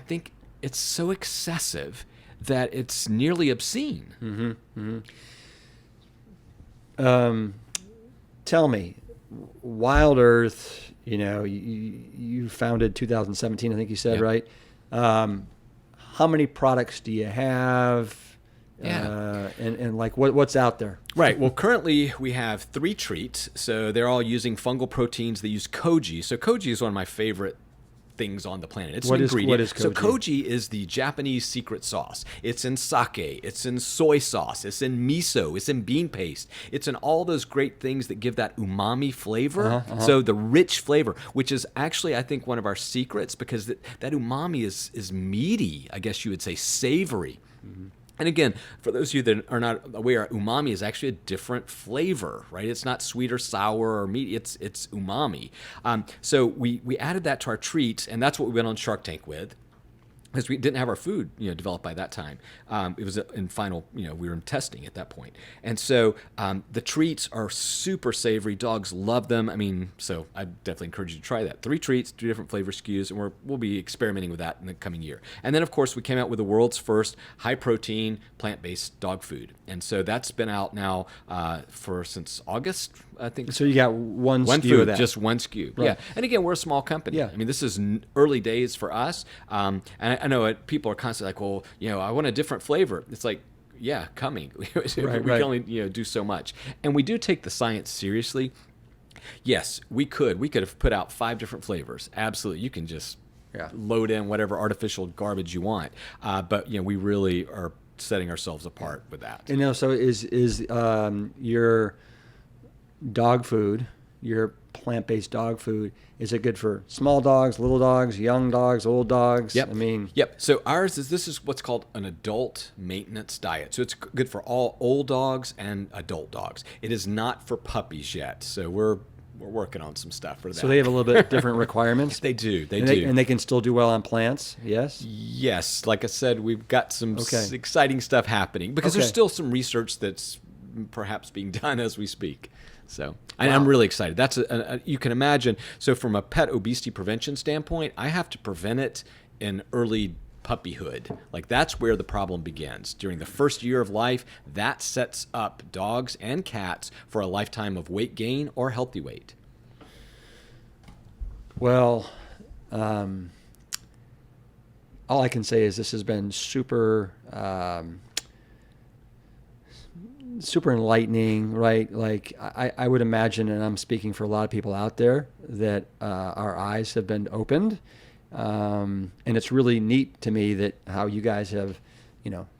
think it's so excessive that it's nearly obscene. Mm-hmm. Mm-hmm. Tell me, Wild Earth. You founded 2017. I think you said right. How many products do you have? And like what's out there? Right. Well, currently we have 3 treats. So they're all using fungal proteins. They use koji. So koji is one of my favorite things on the planet. It's an ingredient. What is koji? So koji is the Japanese secret sauce. It's in sake. It's in soy sauce. It's in miso. It's in bean paste. It's in all those great things that give that umami flavor. So the rich flavor, which is actually, I think, one of our secrets, because that umami is meaty, I guess you would say, savory. Mm-hmm. And again, for those of you that are not aware, umami is actually a different flavor, right? It's not sweet or sour or meaty. It's umami. So we added that to our treats, and that's what we went on Shark Tank with. because we didn't have our food, developed by that time. It was in final, we were in testing at that point. And so the treats are super savory. Dogs love them. I mean, so I definitely encourage you to try that. 3 treats, 3 different flavor SKUs, and we'll be experimenting with that in the coming year. And then, of course, we came out with the world's first high-protein, plant-based dog food. And so that's been out now since August, I think. So you got one SKU food, of that. just one SKU. Right. Yeah. And again, we're a small company. Yeah. I mean, this is early days for us. And I know people are constantly like, well, I want a different flavor. It's like, yeah, coming. We can only do so much. And we do take the science seriously. Yes, we could have put out 5 different flavors. Absolutely. You can just load in whatever artificial garbage you want. But we really are setting ourselves apart with that. And so is your dog food, your plant-based dog food, is it good for small dogs, little dogs, young dogs, old dogs? Yep. I mean, So this is what's called an adult maintenance diet. So it's good for all old dogs and adult dogs. It is not for puppies yet. So we're working on some stuff for that. so they have a little bit different requirements. They do. And they can still do well on plants. Yes. Yes. Like I said, we've got some exciting stuff happening because there's still some research that's perhaps being done as we speak. So I'm really excited. That's you can imagine. So from a pet obesity prevention standpoint, I have to prevent it in early puppyhood. Like that's where the problem begins. During the first year of life, that sets up dogs and cats for a lifetime of weight gain or healthy weight. Well, all I can say is this has been super enlightening, right? Like I would imagine, and I'm speaking for a lot of people out there, that our eyes have been opened. And it's really neat to me that how you guys have,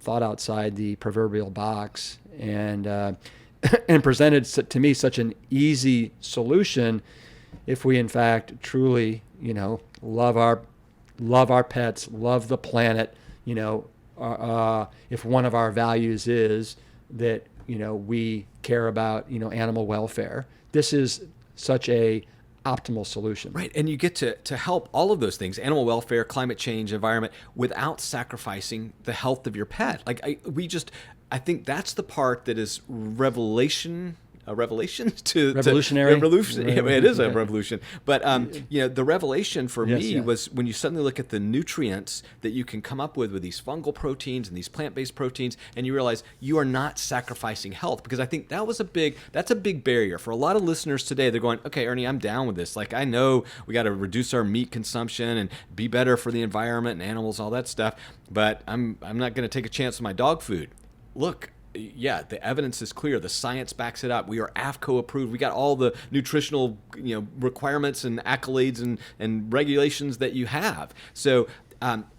thought outside the proverbial box and and presented to me such an easy solution if we in fact truly, love our pets, love the planet, if one of our values is that, we care about, animal welfare. This is such a optimal solution. Right. And you get to help all of those things, animal welfare, climate change, environment, without sacrificing the health of your pet. Like I think that's the part that is revolutionary. It is a revolution. But the revelation for me was when you suddenly look at the nutrients that you can come up with these fungal proteins and these plant-based proteins, and you realize you are not sacrificing health. Because I think that's a big barrier for a lot of listeners today. They're going, okay, Ernie, I'm down with this. Like I know we got to reduce our meat consumption and be better for the environment and animals, all that stuff. But I'm not going to take a chance with my dog food. Look. Yeah, the evidence is clear. The science backs it up. We are AAFCO approved. We got all the nutritional, requirements and accolades and regulations that you have. So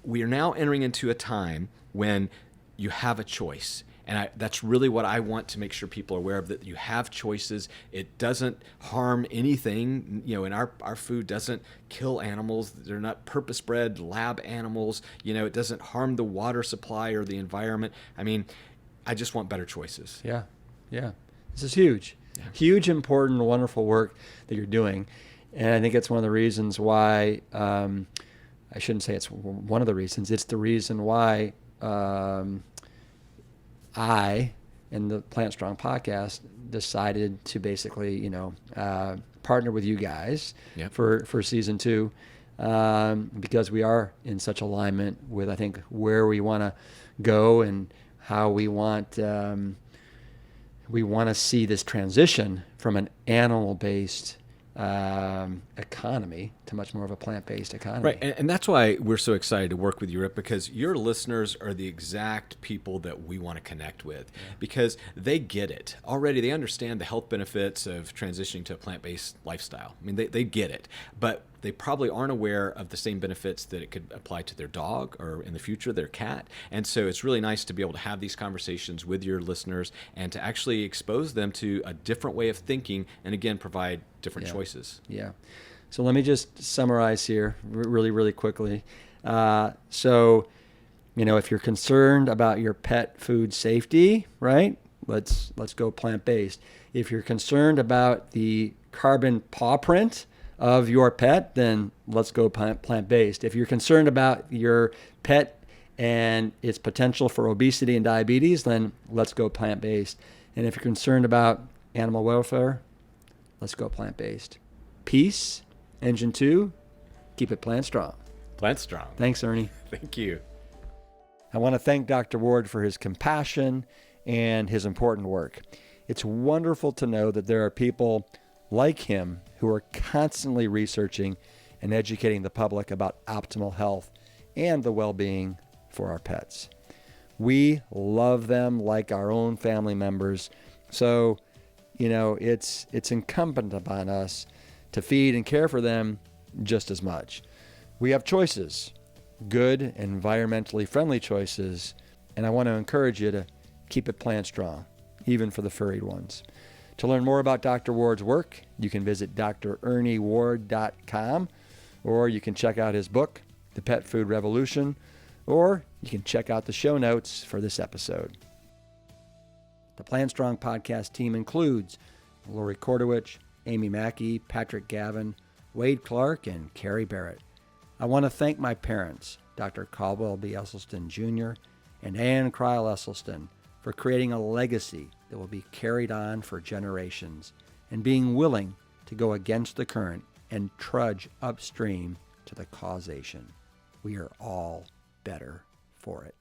we are now entering into a time when you have a choice. And that's really what I want to make sure people are aware of, that you have choices. It doesn't harm anything. And our food doesn't kill animals. They're not purpose-bred lab animals. It doesn't harm the water supply or the environment. I mean, I just want better choices. Yeah. This is huge. Yeah. Huge, important, wonderful work that you're doing. And I think it's one of the reasons why, I shouldn't say it's one of the reasons, it's the reason why I and the Plant Strong podcast decided to basically, partner with you guys for season 2, because we are in such alignment with, I think, where we want to go and how we want to see this transition from an animal-based economy to much more of a plant-based economy. Right, and that's why we're so excited to work with you, Rip, because your listeners are the exact people that we want to connect with, because they get it. Already they understand the health benefits of transitioning to a plant-based lifestyle. I mean, they get it, but they probably aren't aware of the same benefits that it could apply to their dog or in the future their cat. And so it's really nice to be able to have these conversations with your listeners and to actually expose them to a different way of thinking and, again, provide different choices. Yeah. So let me just summarize here really, really quickly. So, if you're concerned about your pet food safety, right, let's go plant-based. If you're concerned about the carbon paw print of your pet, then let's go plant-based. If you're concerned about your pet and its potential for obesity and diabetes, then let's go plant-based. And if you're concerned about animal welfare, let's go plant-based. Peace, Engine 2, keep it plant strong. Plant strong. Thanks, Ernie. Thank you. I want to thank Dr. Ward for his compassion and his important work. It's wonderful to know that there are people like him who are constantly researching and educating the public about optimal health and the well-being for our pets. We love them like our own family members. So, it's incumbent upon us to feed and care for them just as much. We have choices, good, environmentally friendly choices, and I want to encourage you to keep it plant strong, even for the furried ones. To learn more about Dr. Ward's work, you can visit drernieward.com, or you can check out his book, The Pet Food Revolution, or you can check out the show notes for this episode. The Plant Strong podcast team includes Lori Kordowich, Amy Mackey, Patrick Gavin, Wade Clark, and Carrie Barrett. I want to thank my parents, Dr. Caldwell B. Esselstyn Jr. and Ann Kryle Esselstyn, for creating a legacy that will be carried on for generations and being willing to go against the current and trudge upstream to the causation. We are all better for it.